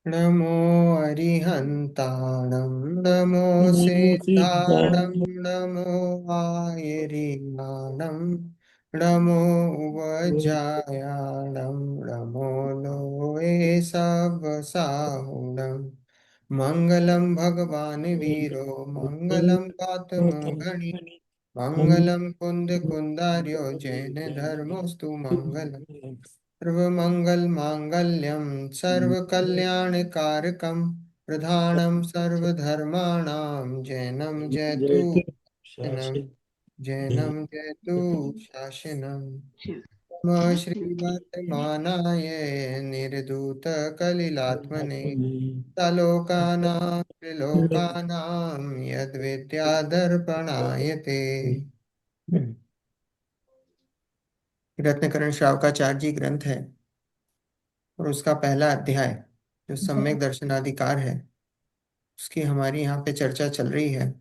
नमो अरिहन्ताणं नमो नमो सिद्धाणं सिद्धाय नमो आयरियाणं नमो उवज्जायाणं नमो लोये सवसाहुणं मङ्गलं भगवान् वीरो मङ्गलं पातुमुखणि मङ्गलं कुन्दकुन्दार्यो जैन धर्मोऽस्तु मङ्गलम् सर्वमङ्गलमाङ्गल्यं सर्वकल्याणकारकं प्रधानं सर्वधर्माणां जैनं जयतु जयतु शासनं शासन जैनं जयतु शासनं नमः श्रीवर्धमानाय निर्धूतकलिलात्मने सलोकानां त्रिलोकानां यद्विद्यादर्पणाय ते रत्नकरण श्रावकाचार्य जी ग्रंथ है और उसका पहला अध्याय जो सम्यक दर्शनाधिकार है उसकी हमारी यहाँ पे चर्चा चल रही है।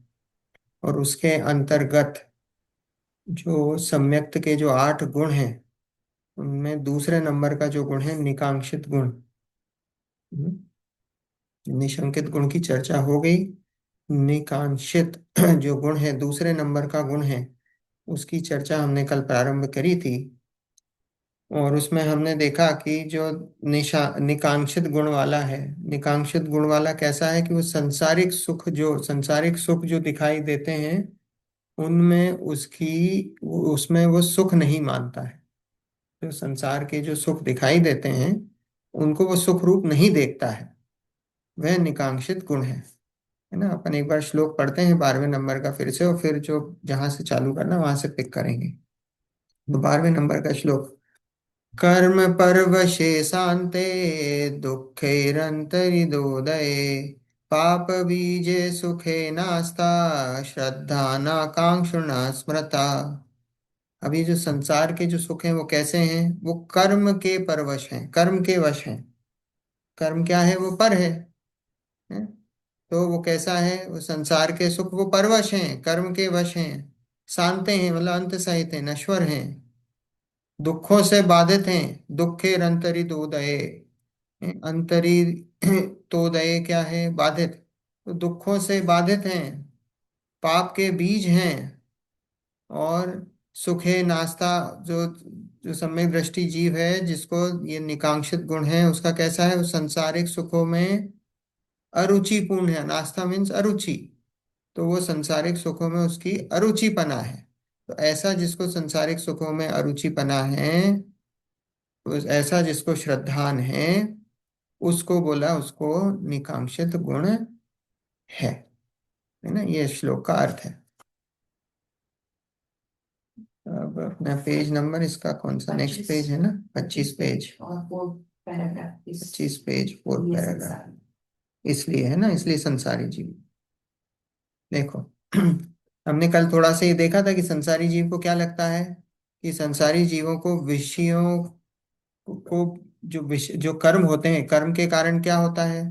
और उसके अंतर्गत जो सम्यक्त के जो 8 गुण हैं उनमें दूसरे नंबर का जो गुण है निकांक्षित गुण। हम्म, निशंकित गुण की चर्चा हो गई। निकांक्षित जो गुण है दूसरे नंबर का गुण है उसकी चर्चा हमने कल प्रारंभ करी थी। और उसमें हमने देखा कि जो निकांक्षित गुण वाला है, निकांक्षित गुण वाला कैसा है कि वो सांसारिक सुख जो दिखाई देते हैं उनमें उसमें वो सुख नहीं मानता है। जो संसार के जो सुख दिखाई देते हैं उनको वो सुख रूप नहीं देखता है। वह निकांक्षित गुण है ना। अपन एक बार श्लोक पढ़ते हैं 12वें नंबर का फिर से, और फिर जो जहां से चालू करना वहां से पिक करेंगे। तो 12वें नंबर का श्लोक। कर्म परवशे शान्ते दुःखैरन्तरिदोदये पाप बीजे सुखे नास्ता श्रद्धा नाकांक्षुणा स्मृता। अभी जो संसार के जो सुख हैं वो कैसे हैं? वो कर्म के परवश हैं, कर्म के वश हैं। कर्म क्या है? वो पर है? तो वो कैसा है? वो संसार के सुख वो परवश हैं, कर्म के वश हैं, शांते हैं मतलब अंत सहित हैं, नश्वर हैं, दुखों से बाधित हैं। दुखे अंतरित उदय, अंतरी तो दये क्या है? बाधित। तो दुखों से बाधित हैं, पाप के बीज हैं। और सुखे नास्ता, जो जो सम्यक दृष्टि जीव है जिसको ये निकांक्षित गुण है उसका कैसा है? वो संसारिक सुखों में अरुचिपूर्ण है। नास्ता मीन्स अरुचि। तो वो संसारिक सुखों में उसकी अरुचिपना है। तो ऐसा जिसको संसारिक सुखों में अरुचिपना है, ऐसा जिसको श्रद्धान है, उसको बोला उसको निकांक्षित गुण है ना। ये श्लोक का अर्थ है। अब अपना पेज नंबर इसका कौन सा? नेक्स्ट पेज है ना, 25 पेज, और 25 पेज 4 पैराग्राफ। इसलिए है ना, इसलिए संसारी जीव। देखो हमने कल थोड़ा सा ये देखा था कि संसारी जीव को क्या लगता है कि संसारी जीवों को विषयों को जो कर्म होते हैं, कर्म के कारण क्या होता है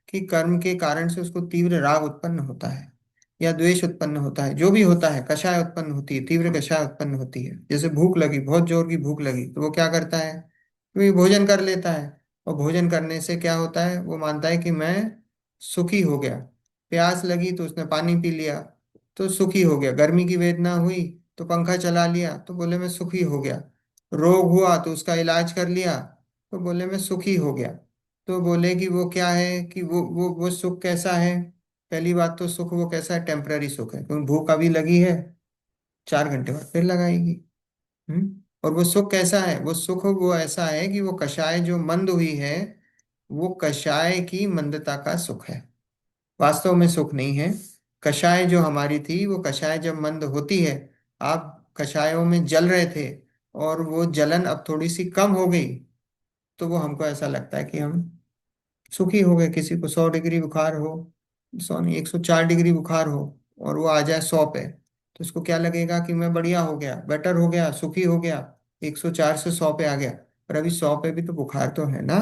कि कर्म के कारण से उसको तीव्र राग उत्पन्न होता है या द्वेष उत्पन्न होता है। जो भी होता है, कषाय उत्पन्न होती है, तीव्र कषाय उत्पन्न होती है। जैसे भूख लगी, बहुत जोर की भूख लगी, तो वो क्या करता है? तो भोजन कर लेता है। और भोजन करने से क्या होता है? वो मानता है कि मैं सुखी हो गया। प्यास लगी तो उसने पानी पी लिया तो सुखी हो गया। गर्मी की वेदना हुई तो पंखा चला लिया तो बोले मैं सुखी हो गया। रोग हुआ तो उसका इलाज कर लिया तो बोले मैं सुखी हो गया। तो बोले कि वो क्या है कि वो सुख कैसा है? पहली बात तो सुख वो कैसा है? टेम्पररी सुख है, क्योंकि भूख अभी लगी है, 4 घंटे बाद फिर लगाएगी। और वो सुख कैसा है? वो सुख वो ऐसा है कि वो कषाय जो मंद हुई है, वो कषाय की मंदता का सुख है, वास्तव में सुख नहीं है। कषाय जो हमारी थी, वो कषाय जब मंद होती है, आप कषायों में जल रहे थे और वो जलन अब थोड़ी सी कम हो गई, तो वो हमको ऐसा लगता है कि हम सुखी हो गए। किसी को 100 डिग्री बुखार हो, 104 डिग्री बुखार हो, और वो आ जाए 100 पे, तो उसको क्या लगेगा कि मैं बढ़िया हो गया, बेटर हो गया, सुखी हो गया। 104 से 100 पे आ गया, पर अभी 100 पे भी तो बुखार तो है ना।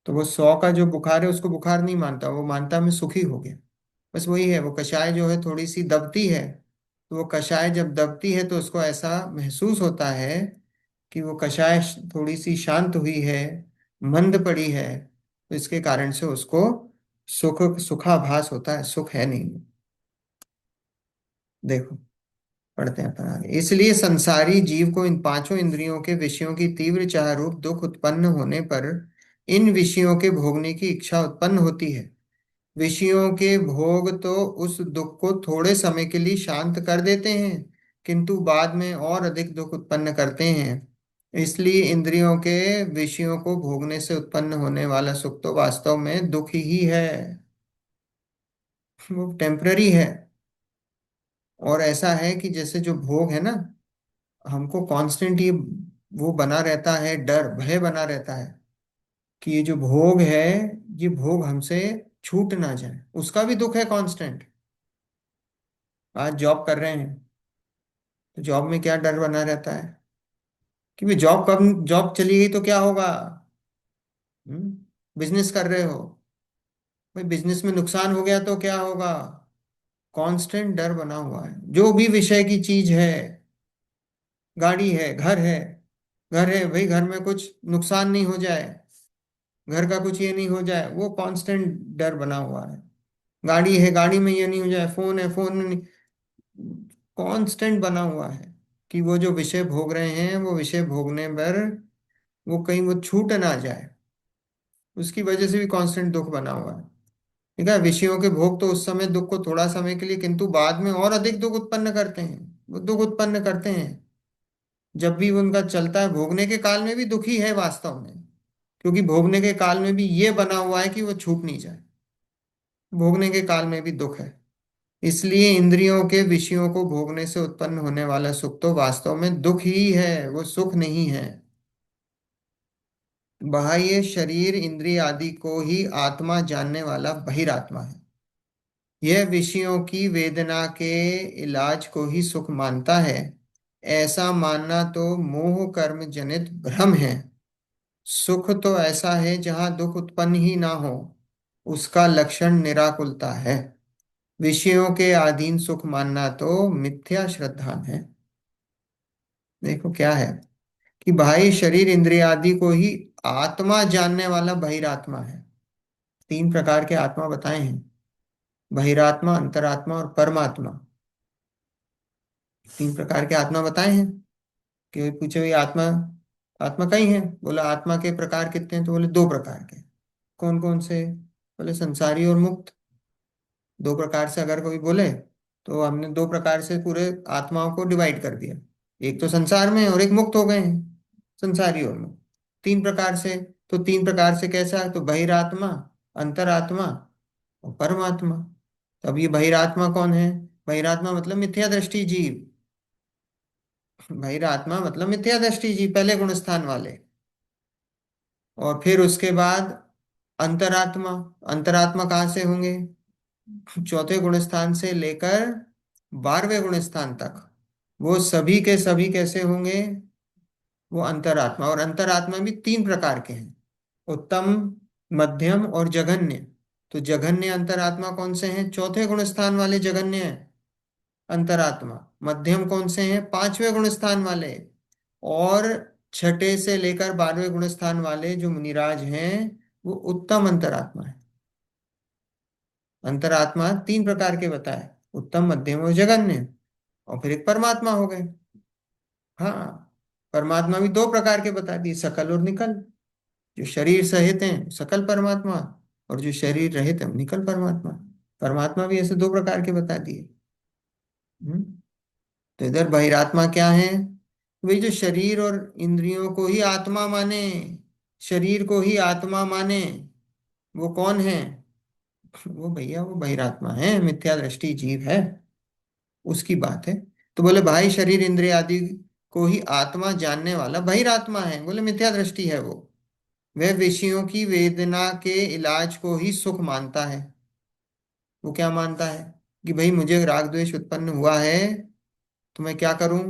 तो वो 100 का जो बुखार है उसको बुखार नहीं मानता, वो मानता मैं सुखी हो गया। बस वही है, वो कषाय जो है थोड़ी सी दबती है। तो वो कषाय जब दबती है तो उसको ऐसा महसूस होता है कि वो कषाय थोड़ी सी शांत हुई है, मंद पड़ी है। तो इसके कारण से उसको सुखाभास होता है, सुख है नहीं। देखो, पढ़ते हैं अपन आगे। इसलिए संसारी जीव को इन पांचों इंद्रियों के विषयों की तीव्र चाह रूप दुख उत्पन्न होने पर इन विषयों के भोगने की इच्छा उत्पन्न होती है। विषयों के भोग तो उस दुख को थोड़े समय के लिए शांत कर देते हैं, किंतु बाद में और अधिक दुख उत्पन्न करते हैं। इसलिए इंद्रियों के विषयों को भोगने से उत्पन्न होने वाला सुख तो वास्तव में दुख ही है, वो टेम्पररी है। और ऐसा है कि जैसे जो भोग है ना, हमको कांस्टेंट ये वो बना रहता है, डर भय बना रहता है कि ये जो भोग है, ये भोग हमसे छूट ना जाए, उसका भी दुख है कांस्टेंट। आज जॉब कर रहे हैं तो जॉब में क्या डर बना रहता है कि भाई जॉब कब, जॉब चली गई तो क्या होगा। बिजनेस कर रहे हो, भाई बिजनेस में नुकसान हो गया तो क्या होगा। कांस्टेंट डर बना हुआ है, जो भी विषय की चीज है। गाड़ी है, घर है, घर है भाई, घर में कुछ नुकसान नहीं हो जाए, घर का कुछ ये नहीं हो जाए, वो कांस्टेंट डर बना हुआ है। गाड़ी है, गाड़ी में ये नहीं हो जाए, फोन है, फोन में नहीं, कांस्टेंट बना हुआ है कि वो जो विषय भोग रहे हैं, वो विषय भोगने पर वो कहीं वो छूट ना जाए, उसकी वजह से भी कांस्टेंट दुख बना हुआ है। ठीक है, विषयों के भोग तो उस समय दुख को थोड़ा समय के लिए, किंतु बाद में और अधिक दुख उत्पन्न करते हैं। वो दुख उत्पन्न करते हैं जब भी उनका चलता है, भोगने के काल में भी दुखी है वास्तव में, क्योंकि भोगने के काल में भी ये बना हुआ है कि वो छूट नहीं जाए, भोगने के काल में भी दुख है। इसलिए इंद्रियों के विषयों को भोगने से उत्पन्न होने वाला सुख तो वास्तव में दुख ही है, वो सुख नहीं है। बाह्य शरीर इंद्रिय आदि को ही आत्मा जानने वाला बहिरात्मा है। यह विषयों की वेदना के इलाज को ही सुख मानता है। ऐसा मानना तो मोह कर्म जनित भ्रम है। सुख तो ऐसा है जहां दुख उत्पन्न ही ना हो, उसका लक्षण निराकुलता है। विषयों के अधीन सुख मानना तो मिथ्या श्रद्धा है। देखो क्या है कि बाह्य शरीर इंद्रिय आदि को ही आत्मा जानने वाला बहिरात्मा है। तीन प्रकार के आत्मा बताए हैं, बहिरात्मा, अंतरात्मा और परमात्मा। तीन प्रकार के आत्मा बताए हैं। कि पूछे भाई आत्मा, आत्मा कई है, बोला आत्मा के प्रकार कितने हैं, तो बोले दो प्रकार के। कौन कौन से, बोले संसारी और मुक्त। दो प्रकार से अगर कोई बोले तो हमने दो प्रकार से पूरे आत्माओं को डिवाइड कर दिया। एक तो संसार में है और एक मुक्त हो गए हैं, संसारी और मुक्त। तीन प्रकार से, तो तीन प्रकार से कैसा है, तो बहिरात्मा, अंतरात्मा और परमात्मा। तो अब ये बहिरात्मा कौन है, बहिरात्मा मतलब मिथ्या दृष्टि जीव। बहिरात्मा मतलब मिथ्या दृष्टि जीव, पहले गुण स्थान वाले। और फिर उसके बाद अंतरात्मा। अंतरात्मा कहाँ से होंगे, चौथे गुण स्थान से लेकर 12वें गुण स्थान तक, वो सभी के सभी कैसे होंगे, वो अंतरात्मा। और अंतरात्मा भी तीन प्रकार के हैं, उत्तम, मध्यम और जघन्य। तो जघन्य अंतरात्मा कौन से हैं, चौथे गुण स्थान वाले जघन्य अंतरात्मा। मध्यम कौन से हैं, 5वें गुण स्थान वाले। और छठे से लेकर 12वें गुण स्थान वाले जो मुनिराज हैं, वो उत्तम अंतरात्मा है। अंतरात्मा तीन प्रकार के बताए, उत्तम, मध्यम और जघन्य। और फिर एक परमात्मा हो गए। हाँ, परमात्मा भी दो प्रकार के बता दिए, सकल और निकल। जो शरीर सहित हैं सकल परमात्मा, और जो शरीर रहित है निकल परमात्मा। परमात्मा भी ऐसे दो प्रकार के बता दिए। हम्म। तो इधर बहिरात्मा क्या है, वही जो शरीर और इंद्रियों को ही आत्मा माने, शरीर को ही आत्मा माने, वो कौन है, वो भैया वो बहिरात्मा है, मिथ्या दृष्टि जीव है, उसकी बात है। तो बोले भाई शरीर इंद्रिय आदि को ही आत्मा जानने वाला बहिरात्मा है, बोले मिथ्या दृष्टि है वो। वह विषयों की वेदना के इलाज को ही सुख मानता है। वो क्या मानता है कि भाई मुझे राग द्वेष उत्पन्न हुआ है, तो मैं क्या करूं,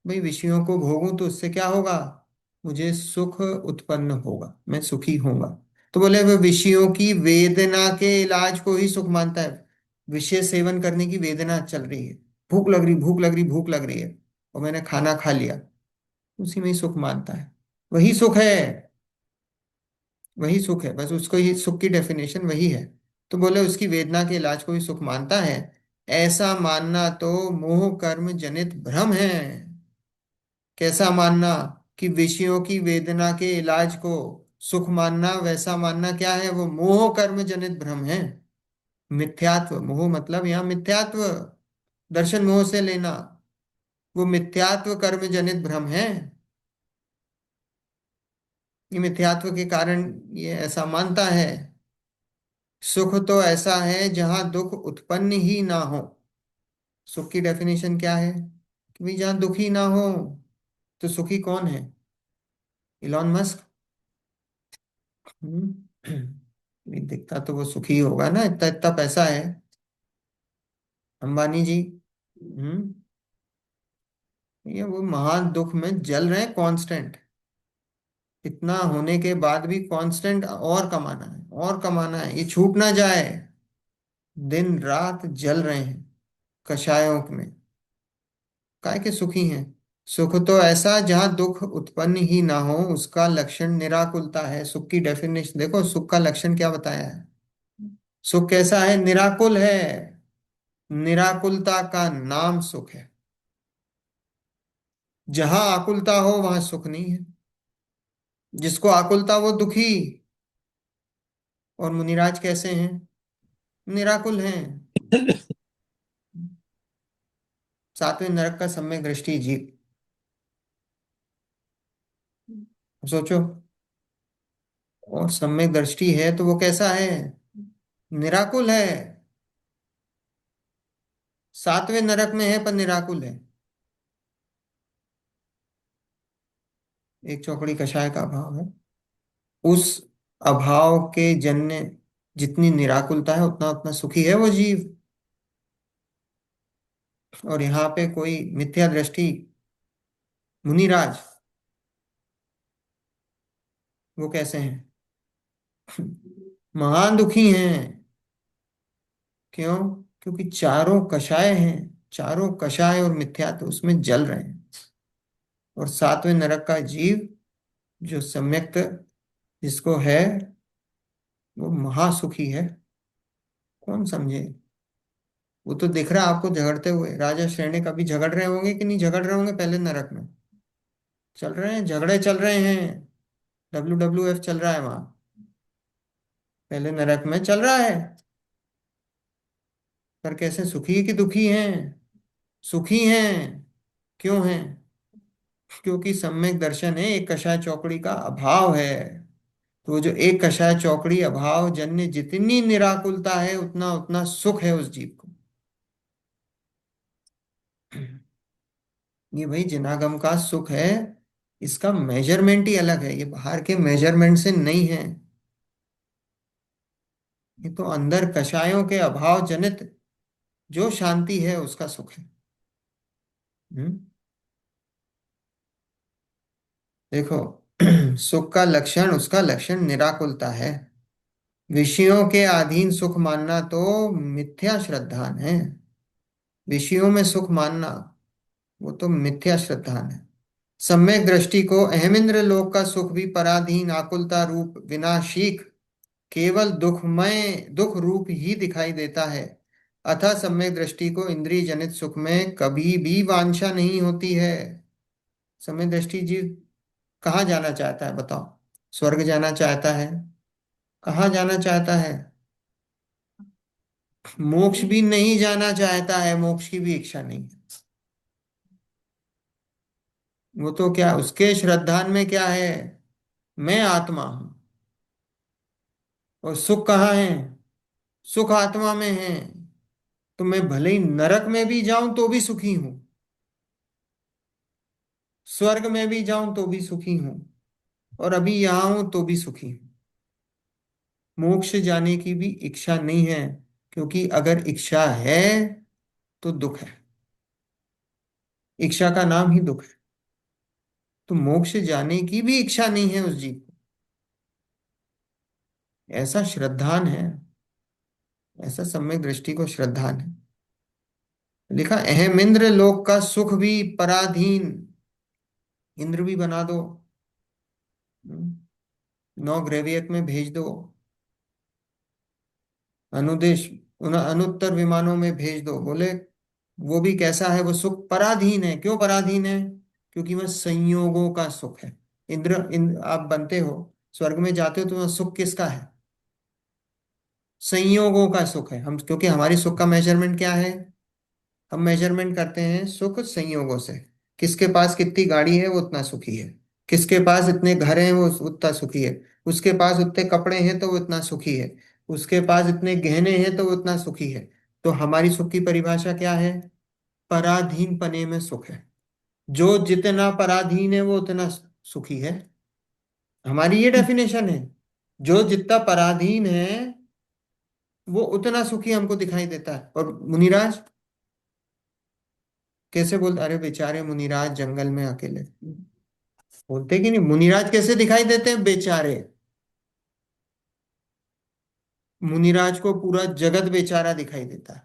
भाई विषयों को भोगूं तो उससे क्या होगा, मुझे सुख उत्पन्न होगा, मैं सुखी होऊंगा। तो बोले वह विषयों की वेदना के इलाज को ही सुख मानता है। विषय सेवन करने की वेदना चल रही है, भूख लग रही, भूख लग रही, भूख लग रही है, और मैंने खाना खा लिया, उसी में ही सुख मानता है, वही सुख है, वही सुख है, बस उसको ही सुख की डेफिनेशन वही है। तो बोले उसकी वेदना के इलाज को ही सुख मानता है, ऐसा मानना तो मोह कर्म जनित भ्रम है। कैसा मानना? कि विषयों की वेदना के इलाज को सुख मानना, वैसा मानना क्या है? वो मोह कर्म जनित भ्रम है। मिथ्यात्व, मोह मतलब यहाँ मिथ्यात्व, दर्शन मोह से लेना, वो मिथ्यात्व कर्म जनित भ्रम है। ये मिथ्यात्व के कारण ये ऐसा मानता है। सुख तो ऐसा है जहां दुख उत्पन्न ही ना हो। सुख की डेफिनेशन क्या है? कि भाई जहां दुख ही ना हो। तो सुखी कौन है? Elon Musk? नहीं दिखता तो वो सुखी होगा ना, इतना इतना पैसा है। अंबानी जी? हम्म। ये वो महान दुख में जल रहे हैं कांस्टेंट। इतना होने के बाद भी कांस्टेंट और कमाना है, और कमाना है, ये छूट ना जाए। दिन रात जल रहे हैं कषायों में। काय के सुखी हैं? सुख तो ऐसा जहां दुख उत्पन्न ही ना हो, उसका लक्षण निराकुलता है। सुख की डेफिनेशन देखो, सुख का लक्षण क्या बताया है? सुख कैसा है? निराकुल है। निराकुलता का नाम सुख है। जहां आकुलता हो वहां सुख नहीं है। जिसको आकुलता वो दुखी। और मुनिराज कैसे हैं? निराकुल हैं। सातवें नरक का सम्यक दृष्टि जीव। सोचो। और सम्यक दृष्टि है तो वो कैसा है? निराकुल है। सातवें नरक में है पर निराकुल है। एक चौकड़ी कषाय का अभाव है। उस अभाव के जन्य जितनी निराकुलता है, उतना उतना सुखी है वो जीव। और यहाँ पे कोई मिथ्या दृष्टि, मुनिराज, वो कैसे हैं? महान दुखी हैं। क्यों? क्योंकि चारों कषाय हैं। चारों कषाय और मिथ्या तो उसमें जल रहे हैं। और सातवें नरक का जीव जो सम्यक जिसको है, वो महासुखी है। कौन समझे? वो तो दिख रहा है आपको झगड़ते हुए, राजा श्रेणी कभी झगड़ रहे होंगे कि नहीं झगड़ रहे होंगे पहले नरक में? चल रहे हैं, झगड़े चल रहे हैं। WWF चल रहा है वहां। पहले नरक में चल रहा है। पर कैसे, सुखी है कि दुखी हैं? सुखी हैं। क्यों हैं? क्योंकि सम्यक दर्शन है, एक कषाय चौकड़ी का अभाव है। तो वो जो एक कषाय चौकड़ी अभाव जन्य जितनी निराकुलता है, उतना उतना सुख है उस जीव को। ये भाई जिनागम का सुख है। इसका मेजरमेंट ही अलग है, ये बाहर के मेजरमेंट से नहीं है। ये तो अंदर कषायों के अभाव जनित जो शांति है उसका सुख है। हम्म। देखो, सुख का लक्षण, उसका लक्षण निराकुलता है। विषयों के अधीन सुख मानना तो मिथ्या श्रद्धान है। विषयों में सुख मानना वो तो मिथ्या श्रद्धान है। सम्यक दृष्टि को अहमिंद्र लोक का सुख भी पराधीन आकुलता रूप विनाशीक केवल दुखमय दुख रूप ही दिखाई देता है। अतः सम्यक दृष्टि को इंद्रिय जनित सुख में कभी भी वांछा नहीं होती है। सम्यक दृष्टि जीव कहाँ जाना चाहता है बताओ? स्वर्ग जाना चाहता है? कहाँ जाना चाहता है? मोक्ष भी नहीं जाना चाहता है, मोक्ष की भी इच्छा नहीं है। वो तो क्या, उसके श्रद्धान में क्या है? मैं आत्मा हूं। और सुख कहाँ है? सुख आत्मा में है। तो मैं भले ही नरक में भी जाऊं तो भी सुखी हूं, स्वर्ग में भी जाऊं तो भी सुखी हूं, और अभी यहां हूं तो भी सुखी हूं। मोक्ष जाने की भी इच्छा नहीं है। क्योंकि अगर इच्छा है तो दुख है। इच्छा का नाम ही दुख है। तो मोक्ष जाने की भी इच्छा नहीं है उस जीव को। ऐसा श्रद्धान है। ऐसा सम्यक दृष्टि को श्रद्धान है। लिखा अहम इंद्र लोक का सुख भी पराधीन। इंद्र भी बना दो। हम्म। नौ ग्रेवियत में भेज दो, अनुदेश उन अनुत्तर विमानों में भेज दो। बोले वो भी कैसा है, वो सुख पराधीन है। क्यों पराधीन है? क्योंकि वह संयोगों का सुख है। आप बनते हो, स्वर्ग में जाते हो, तो वह सुख किसका है? संयोगों का सुख है। हम, क्योंकि हमारी सुख का मेजरमेंट क्या है? हम मेजरमेंट करते हैं सुख संयोगों से। किसके पास कितनी गाड़ी है वो उतना सुखी है, किसके पास इतने घर हैं वो उतना सुखी है, उसके पास उतने कपड़े हैं तो वो उतना सुखी है, उसके पास इतने गहने हैं तो वो उतना सुखी है। तो हमारी सुख की परिभाषा क्या है? पराधीन पने में सुख है। जो जितना पराधीन है वो उतना सुखी है। हमारी ये डेफिनेशन है। जो जितना पराधीन है वो उतना सुखी हमको दिखाई देता है। और मुनिराज कैसे बोलते, अरे बेचारे मुनिराज जंगल में अकेले, बोलते कि नहीं? मुनिराज कैसे दिखाई देते हैं? बेचारे। मुनिराज को पूरा जगत बेचारा दिखाई देता है,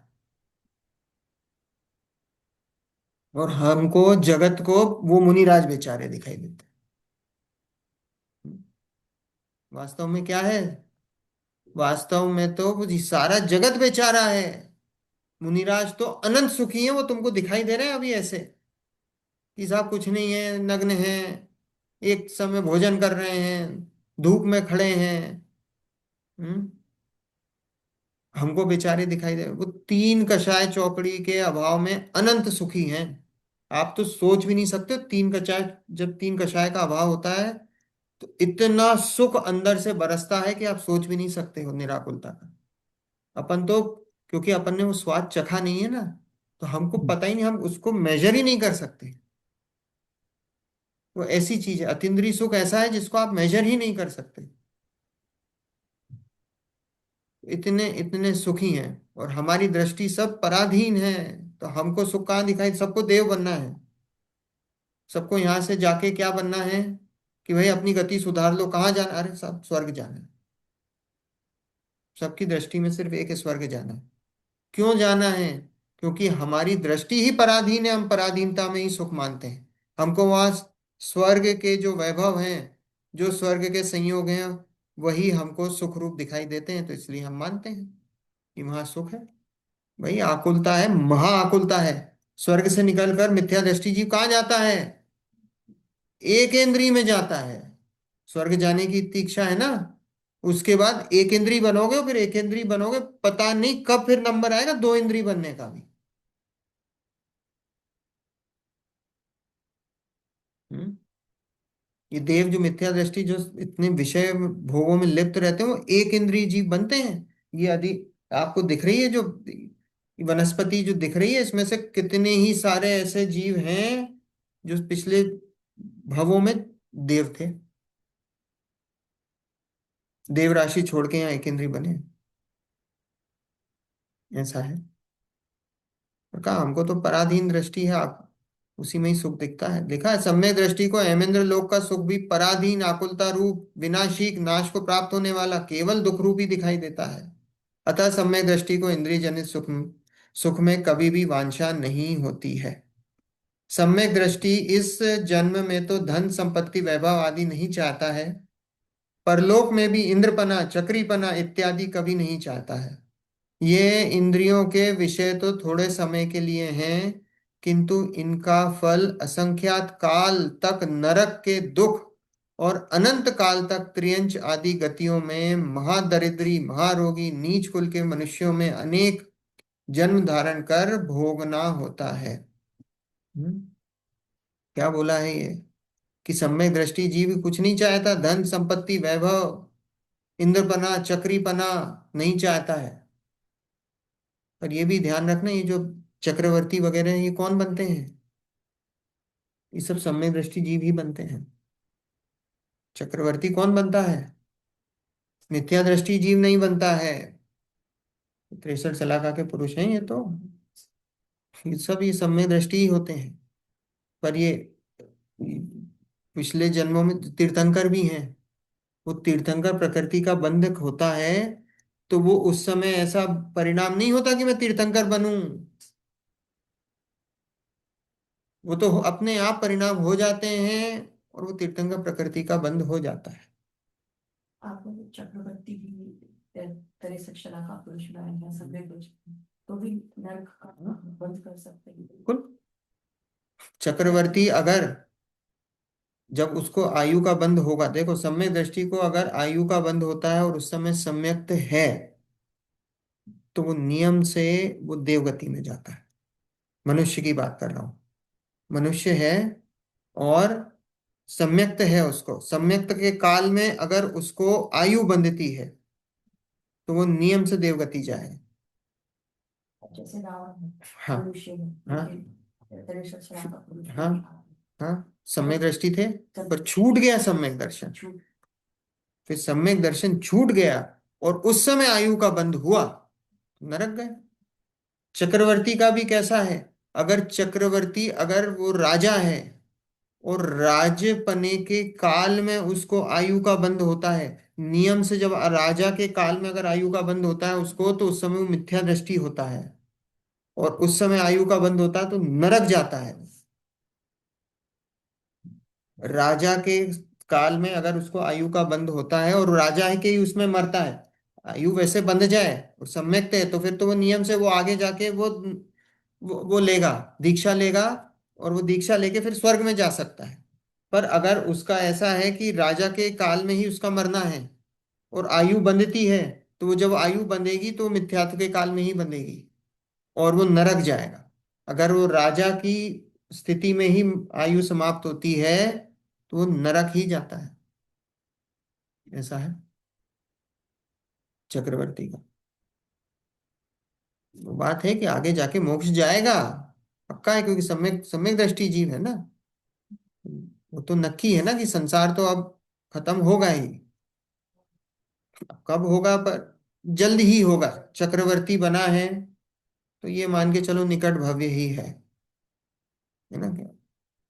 और हमको जगत को वो मुनिराज बेचारे दिखाई देते हैं। वास्तव में क्या है? वास्तव में तो वो सारा जगत बेचारा है। मुनिराज तो अनंत सुखी है, वो तुमको दिखाई दे रहे हैं अभी ऐसे कि साहब कुछ नहीं है, नग्न है, एक समय भोजन कर रहे हैं, धूप में खड़े हैं। हम्म। हमको बेचारे दिखाई दे, वो तीन कषाय चौकड़ी के अभाव में अनंत सुखी हैं। आप तो सोच भी नहीं सकते, तीन कषाय, जब तीन कषाय का अभाव होता है तो इतना सुख अंदर से बरसता है कि आप सोच भी नहीं सकते हो निराकुलता का। अपन तो, क्योंकि अपन ने वो स्वाद चखा नहीं है ना, तो हमको पता ही नहीं, हम उसको मेजर ही नहीं कर सकते। वो ऐसी चीज है, अतींद्रिय सुख ऐसा है जिसको आप मेजर ही नहीं कर सकते। इतने इतने सुखी हैं, और हमारी दृष्टि सब पराधीन है। तो हमको सुख कहाँ दिखाई? सबको देव बनना है, सबको यहाँ से जाके क्या बनना है कि भाई अपनी गति सुधार लो। कहाँ जाना? अरे सब स्वर्ग जाना है। सबकी दृष्टि में सिर्फ एक है, स्वर्ग जाना है। क्यों जाना है? क्योंकि हमारी दृष्टि ही पराधीन है, हम पराधीनता में ही सुख मानते हैं। हमको वहां स्वर्ग के जो वैभव हैं, जो स्वर्ग के संयोग हैं, वही हमको सुख रूप दिखाई देते हैं, तो इसलिए हम मानते हैं कि वहां सुख है। भाई आकुलता है, महा आकुलता है। स्वर्ग से निकलकर मिथ्या दृष्टि जीव कहाँ जाता है? एक इंद्रिय में जाता है। स्वर्ग जाने की इतनी इच्छा है ना, उसके बाद एक इंद्रिय बनोगे, फिर एक इंद्रिय बनोगे, पता नहीं कब फिर नंबर आएगा दो इंद्रिय बनने का भी। हम्म। ये देव जो मिथ्या दृष्टि, जो इतने विषय भोगों में लिप्त रहते हैं, वो एक इंद्रिय जीव बनते हैं। ये यदि आपको दिख रही है जो वनस्पति जो दिख रही है, इसमें से कितने ही सारे ऐसे जीव हैं जो पिछले भवों में देव थे, देव राशि छोड़ के यहाँ एक इंद्रिय बने। ऐसा है। और कहा हमको तो पराधीन दृष्टि है, आप उसी में ही सुख दिखता है। लिखा है सम्यक दृष्टि को हेमेंद्र लोक का सुख भी पराधीन आकुलता रूप विनाशीक नाश को प्राप्त होने वाला केवल दुख रूप ही दिखाई देता है। अतः सम्यक दृष्टि को इंद्रिय जनित सुख सुख में कभी भी वांछा नहीं होती है। सम्यक दृष्टि इस जन्म में तो धन संपत्ति वैभव आदि नहीं चाहता है, परलोक में भी इंद्रपना चक्रीपना इत्यादि कभी नहीं चाहता है। ये इंद्रियों के विषय तो थोड़े समय के लिए हैं, किंतु इनका फल असंख्यात काल तक नरक के दुख और अनंत काल तक त्रियंच आदि गतियों में महादरिद्री महारोगी नीच कुल के मनुष्यों में अनेक जन्म धारण कर भोगना होता है। हम्म, क्या बोला है ये? कि सम्यक दृष्टि जीव कुछ नहीं चाहता, धन संपत्ति वैभव इंद्रपना चक्रीपना नहीं चाहता है। पर ये भी ध्यान रखना, ये जो चक्रवर्ती वगैरह हैं, ये कौन बनते हैं? ये सब सम्यक दृष्टि जीव ही बनते हैं। चक्रवर्ती कौन बनता है? मिथ्या दृष्टि जीव नहीं बनता है। 63 सलाखा के पुरुष हैं ये तो, ये सब ये सम्यक दृष्टि ही होते हैं। पर ये पिछले जन्मों में तीर्थंकर भी हैं। वो तीर्थंकर प्रकृति का बंधक होता है, तो वो उस समय ऐसा परिणाम नहीं होता कि मैं तीर्थंकर बनूं। वो तो अपने आप परिणाम हो जाते हैं, और वो तीर्थंकर प्रकृति का बंध हो जाता है। आपको तो चक्रवर्ती भी तिरसठ शला का पुरुष बनाया समय कुछ, तो भी नर्क का बंद कर सकते हैं। बिल्कुल। चक्रवर्ती अगर, जब उसको आयु का बंध होगा, देखो सम्यक दृष्टि को अगर आयु का बंध होता है और उस समय सम्यक्त है, तो वो नियम से वो देवगति में जाता है। मनुष्य की बात कर रहा हूं। मनुष्य है और सम्यक्त है, उसको सम्यक्त के काल में अगर उसको आयु बंधती है तो वो नियम से देवगति जाए। जैसे रावण है, हाँ। मनुष्य है, हाँ। लेकिन तिरसठ शला का पुरुष हाँ। भी था। हाँ, सम्यक दृष्टि थे, तब पर छूट गया सम्यक दर्शन। छूट। फिर सम्यक दर्शन छूट गया और उस समय आयु का बंध हुआ, नरक गए। चक्रवर्ती का भी कैसा है, अगर चक्रवर्ती अगर वो राजा है और राज्य पने के काल में उसको आयु का बंध होता है, नियम से जब राजा के काल में अगर आयु का बंध होता है उसको, तो उस समय वो मिथ्या दृष्टि होता है और उस समय आयु का बंध होता है तो नरक जाता है। राजा के काल में अगर उसको आयु का बंध होता है और राजा है कि ही उसमें मरता है, आयु वैसे बंध जाए और सम्यक है, तो फिर तो वो नियम से वो आगे जाके वो लेगा, दीक्षा लेगा, और वो दीक्षा लेके फिर स्वर्ग में जा सकता है। पर अगर उसका ऐसा है कि राजा के काल में ही उसका मरना है और आयु बंधती है, तो वो जब आयु बंधेगी तो मिथ्यात्व के काल में ही बंधेगी और वो नरक जाएगा। अगर वो राजा की स्थिति में ही आयु समाप्त होती है तो वो नरक ही जाता है। ऐसा है चक्रवर्ती का। वो बात है कि आगे जाके मोक्ष जाएगा, पक्का है, क्योंकि सम्यक सम्यक दृष्टि जीव है ना। वो तो नक्की है ना कि संसार तो अब खत्म होगा ही। अब कब होगा, पर जल्द ही होगा। चक्रवर्ती बना है तो ये मान के चलो निकट भव्य ही है ना।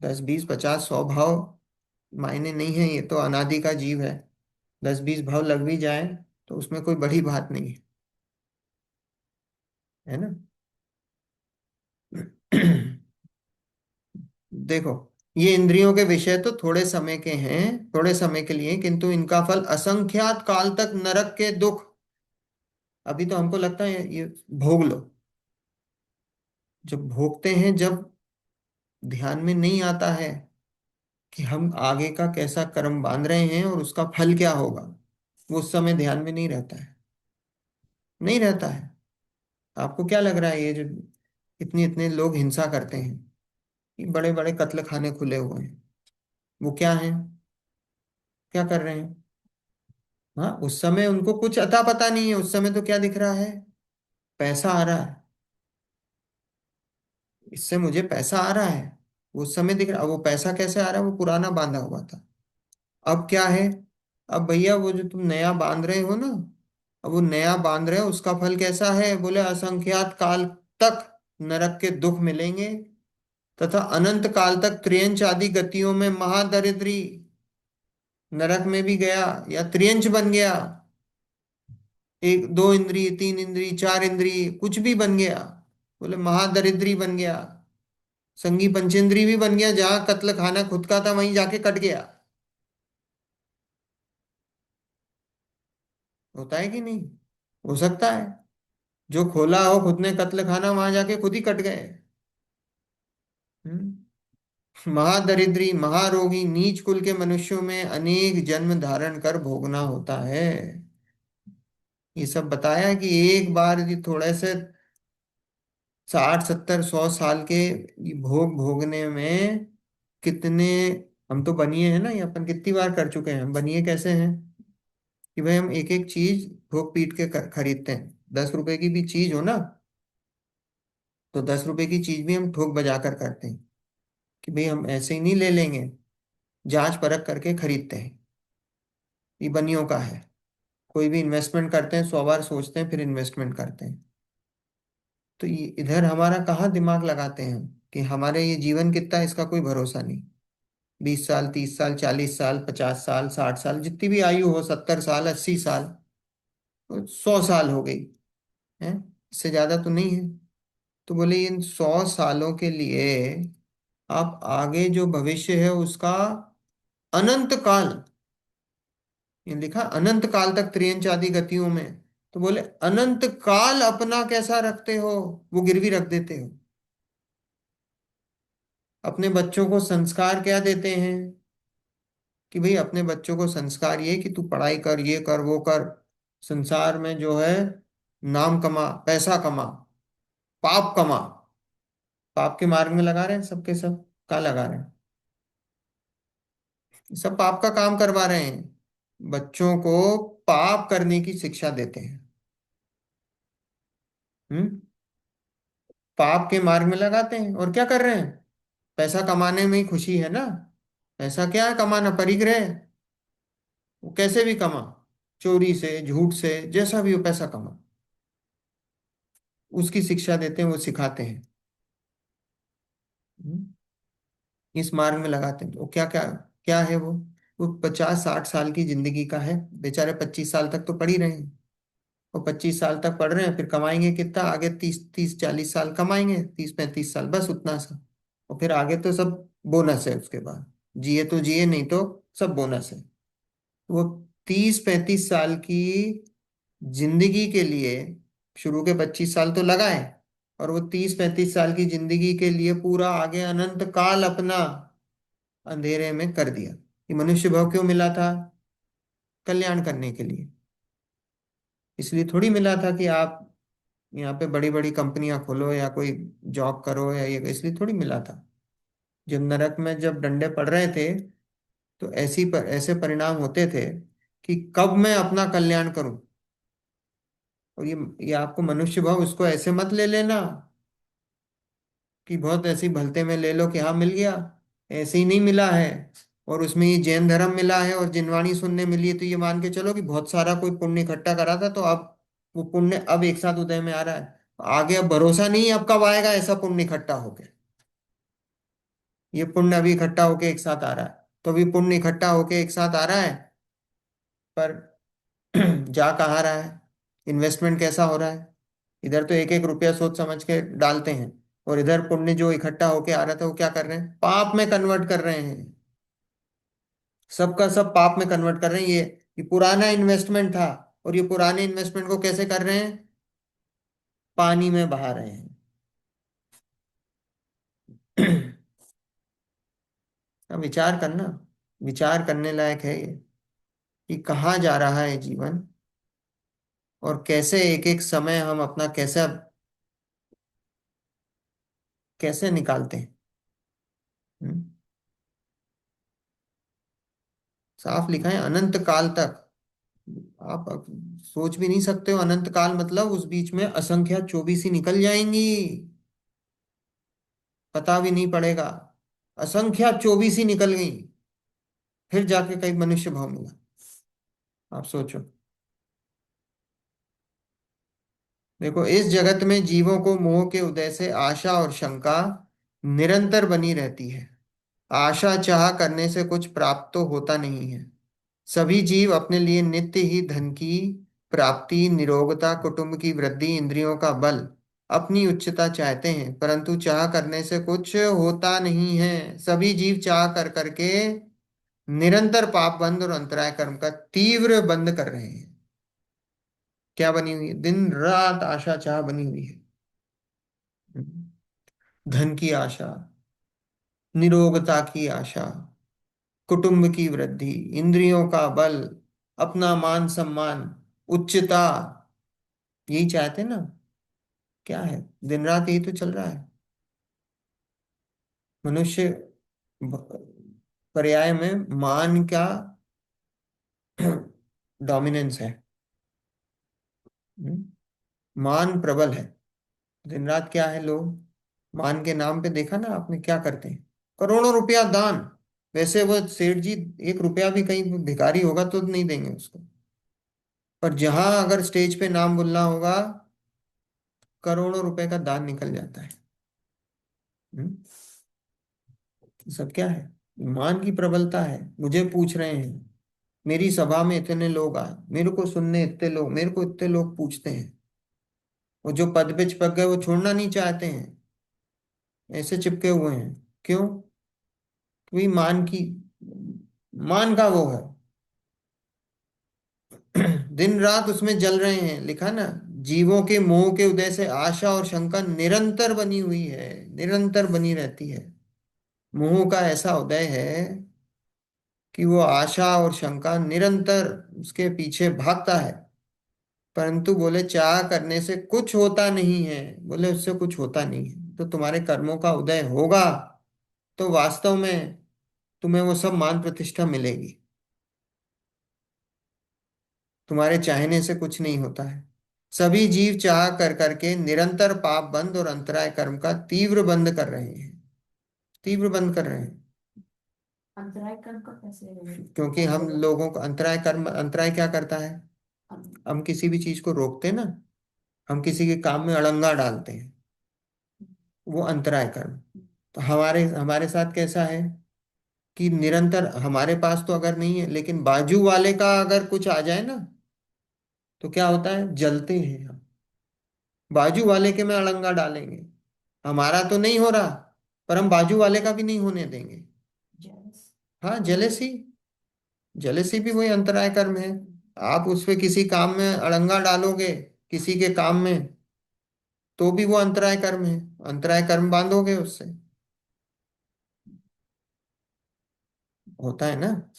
10 20 50 100 भाव मायने नहीं है, ये तो अनादि का जीव है। 10 20 भाव लग भी जाए तो उसमें कोई बड़ी बात नहीं है ना। देखो, ये इंद्रियों के विषय तो थोड़े समय के हैं, थोड़े समय के लिए, किंतु इनका फल असंख्यात काल तक नरक के दुख। अभी तो हमको लगता है ये भोग लो, जब भोगते हैं, जब ध्यान में नहीं आता है कि हम आगे का कैसा कर्म बांध रहे हैं और उसका फल क्या होगा, वो उस समय ध्यान में नहीं रहता है, नहीं रहता है। आपको क्या लग रहा है, ये जो इतने इतने लोग हिंसा करते हैं, ये बड़े बड़े कत्ल खाने खुले हुए हैं, वो क्या है, क्या कर रहे हैं? हाँ, उस समय उनको कुछ अता पता नहीं है, उस समय तो क्या दिख रहा है, पैसा आ रहा है, इससे मुझे पैसा आ रहा है। उस समय दिख रहा, वो पैसा कैसे आ रहा है, वो पुराना बांधा हुआ था। अब क्या है, अब भैया वो जो तुम नया बांध रहे हो ना, अब वो नया बांध रहे हो उसका फल कैसा है, बोले असंख्यात काल तक नरक के दुख मिलेंगे, तथा अनंत काल तक त्रियंच आदि गतियों में महादरिद्री, नरक में भी गया या त्रियंच बन गया, एक दो इंद्री, तीन इंद्री, चार इंद्री, कुछ भी बन गया, बोले महादरिद्री बन गया, संगी पंचेंद्री भी बन गया, जहां कत्ल खाना खुद का था वहीं जाके कट गया। होता है कि नहीं? हो सकता है, जो खोला हो खुद ने कत्ल खाना वहां जाके खुद ही कट गए। महादरिद्री, महारोगी, नीच कुल के मनुष्यों में अनेक जन्म धारण कर भोगना होता है। ये सब बताया कि एक बार ये थोड़े से 60 70 100 साल के ये भोग भोगने में कितने, हम तो बनिए हैं ना, ये अपन कितनी बार कर चुके हैं। हम बनिए कैसे हैं कि भाई हम एक एक चीज ठोक पीट के खरीदते हैं। 10 रुपए की भी चीज हो ना, तो 10 रुपए की चीज भी हम ठोक बजा कर करते हैं कि भाई हम ऐसे ही नहीं ले लेंगे, जांच परख करके खरीदते हैं। ये बनियों का है। कोई भी इन्वेस्टमेंट करते हैं 100 बार सोचते हैं फिर इन्वेस्टमेंट करते हैं। तो ये इधर हमारा कहाँ दिमाग लगाते हैं हम कि हमारे ये जीवन कितना है इसका कोई भरोसा नहीं। 20 साल, 30 साल, 40 साल, 50 साल, 60 साल, जितनी भी आयु हो, 70 साल, 80 साल, 100 साल हो गई है, इससे ज्यादा तो नहीं है। तो बोले इन 100 सालों के लिए आप आगे जो भविष्य है उसका अनंत काल ये लिखा अनंत काल तक त्रियंचादि गतियों में। तो बोले अनंत काल अपना कैसा रखते हो, वो गिरवी रख देते हो। अपने बच्चों को संस्कार क्या देते हैं कि भाई अपने बच्चों को संस्कार ये कि तू पढ़ाई कर, ये कर, वो कर, संसार में जो है नाम कमा, पैसा कमा, पाप कमा। पाप के मार्ग में लगा रहे हैं सबके सब, क्या लगा रहे हैं, सब पाप का काम करवा रहे हैं। बच्चों को पाप करने की शिक्षा देते हैं। हम्म। पाप के मार्ग में लगाते हैं और क्या कर रहे हैं, पैसा कमाने में ही खुशी है ना। पैसा क्या है, कमाना परिग्रह है। वो कैसे भी कमा, चोरी से, झूठ से, जैसा भी हो पैसा कमा, उसकी शिक्षा देते हैं, वो सिखाते हैं। हम्म, इस मार्ग में लगाते हैं। तो क्या क्या, क्या है वो 50-60 साल की जिंदगी का है। बेचारे 25 साल तक तो पढ़ ही रहे हैं। और 25 साल तक पढ़ रहे हैं, फिर कमाएंगे कितना आगे, 30-40 साल कमाएंगे, 30-35 साल, बस उतना सा। और फिर आगे तो सब बोनस है उसके बाद। जिए तो जिए, नहीं तो सब बोनस है। वो 30-35 साल की जिंदगी के लिए शुरू के 25 साल तो लगाए, और वो 30-35 साल की जिंदगी के लिए पूरा आगे अनंत काल अपना अंधेरे में कर दिया। ये मनुष्य भाव क्यों मिला था, कल्याण करने के लिए। इसलिए थोड़ी मिला था कि आप यहाँ पे बड़ी बड़ी कंपनियां खोलो या कोई जॉब करो या ये, इसलिए थोड़ी मिला था। जब नरक में जब डंडे पड़ रहे थे, तो ऐसे परिणाम होते थे कि कब मैं अपना कल्याण करूं। और ये आपको मनुष्य भाव, इसको ऐसे मत ले लेना कि बहुत ऐसी भलते में ले लो कि हाँ मिल गया। ऐसे ही नहीं मिला है। और उसमें ये जैन धर्म मिला है और जिनवाणी सुनने मिली है, तो ये मान के चलो कि बहुत सारा कोई पुण्य इकट्ठा करा था, तो अब वो पुण्य अब एक साथ उदय में आ रहा है। आगे अब भरोसा नहीं है अब कब आएगा ऐसा पुण्य इकट्ठा होके। ये पुण्य अभी इकट्ठा होके एक साथ आ रहा है, तो अभी पुण्य इकट्ठा होके एक साथ आ रहा है, पर जा कहाँ रहा है, इन्वेस्टमेंट कैसा हो रहा है। इधर तो एक एक रुपया सोच समझ के डालते हैं, और इधर पुण्य जो इकट्ठा होके आ रहा था वो क्या कर रहे हैं, पाप में कन्वर्ट कर रहे हैं। सबका सब पाप में कन्वर्ट कर रहे हैं। ये पुराना इन्वेस्टमेंट था, और ये पुराने इन्वेस्टमेंट को कैसे कर रहे हैं, पानी में बहा रहे हैं। अब विचार करना, विचार करने लायक है ये कि कहाँ जा रहा है जीवन, और कैसे एक एक समय हम अपना कैसे कैसे निकालते हैं। हम्म? साफ लिखा है अनंत काल तक। आप अब सोच भी नहीं सकते हो, अनंत काल मतलब उस बीच में असंख्या 24 ही निकल जाएंगी, पता भी नहीं पड़ेगा। असंख्या 24 ही निकल गई, फिर जाके कहीं मनुष्य भाव मिला। आप सोचो। देखो इस जगत में जीवों को मोह के उदय से आशा और शंका निरंतर बनी रहती है। आशा चाह करने से कुछ प्राप्त तो होता नहीं है। सभी जीव अपने लिए नित्य ही धन की प्राप्ति, निरोगता, कुटुंब की वृद्धि, इंद्रियों का बल, अपनी उच्चता चाहते हैं, परंतु चाह करने से कुछ होता नहीं है। सभी जीव चाह कर करके निरंतर पाप बंध और अंतराय कर्म का तीव्र बंद कर रहे हैं। क्या बनी हुई है, दिन रात आशा चाह बनी हुई है। धन की आशा, निरोगता की आशा, कुटुंब की वृद्धि, इंद्रियों का बल, अपना मान सम्मान, उच्चता, यही चाहते ना। क्या है, दिन रात यही तो चल रहा है। मनुष्य पर्याय में मान का डोमिनेंस है। मान प्रबल है। दिन रात क्या है, लोग मान के नाम पे देखा ना आपने क्या करते हैं, करोड़ों रुपया दान। वैसे वो सेठ जी 1 रुपया भी कहीं भिखारी होगा तो नहीं देंगे उसको, पर जहां अगर स्टेज पे नाम बोलना होगा, करोड़ों रुपए का दान निकल जाता है। हम्म? ये सब क्या है, मान की प्रबलता है। मुझे पूछ रहे हैं, मेरी सभा में इतने लोग आए, मेरे को सुनने इतने लोग, मेरे को इतने लोग पूछते हैं। वो जो पद पे चिपक गए वो छोड़ना नहीं चाहते हैं, ऐसे चिपके हुए हैं। क्यों, क्योंकि मान का वो है। दिन रात उसमें जल रहे हैं, लिखा ना। जीवों के मोह के उदय से आशा और शंका निरंतर बनी हुई है, निरंतर बनी रहती है। मोह का ऐसा उदय है कि वो आशा और शंका निरंतर उसके पीछे भागता है। परंतु बोले चाह करने से कुछ होता नहीं है, बोले उससे कुछ होता नहीं है। तो तुम्हारे कर्मों का उदय होगा तो वास्तव में तुम्हें वो सब मान प्रतिष्ठा मिलेगी। तुम्हारे चाहने से कुछ नहीं होता है। सभी जीव चाह कर करके निरंतर पाप बंद और अंतराय कर्म का तीव्र बंद कर रहे हैं, तीव्र बंद कर रहे हैं। अंतराय कर्म का कैसे क्योंकि बंद हम होगा? लोगों का अंतराय कर्म, अंतराय क्या करता है? हम- हम किसी भी चीज को रोकते हैं ना, हम किसी के काम में अड़ंगा डालते हैं, वो अंतराय कर्म। तो हमारे हमारे साथ कैसा है कि निरंतर हमारे पास तो अगर नहीं है, लेकिन बाजू वाले का अगर कुछ आ जाए ना, तो क्या होता है, जलते हैं हम। बाजू वाले के में अड़ंगा डालेंगे, हमारा तो नहीं हो रहा, पर हम बाजू वाले का भी नहीं होने देंगे। jealous। हाँ, जेलेसी, जेलेसी भी वही अंतराय कर्म है। आप उस पे किसी काम में अड़ंगा डालोगे, किसी के काम में, तो भी वो अंतराय कर्म है। अंतराय कर्म बांधोगे उससे, होता है ना।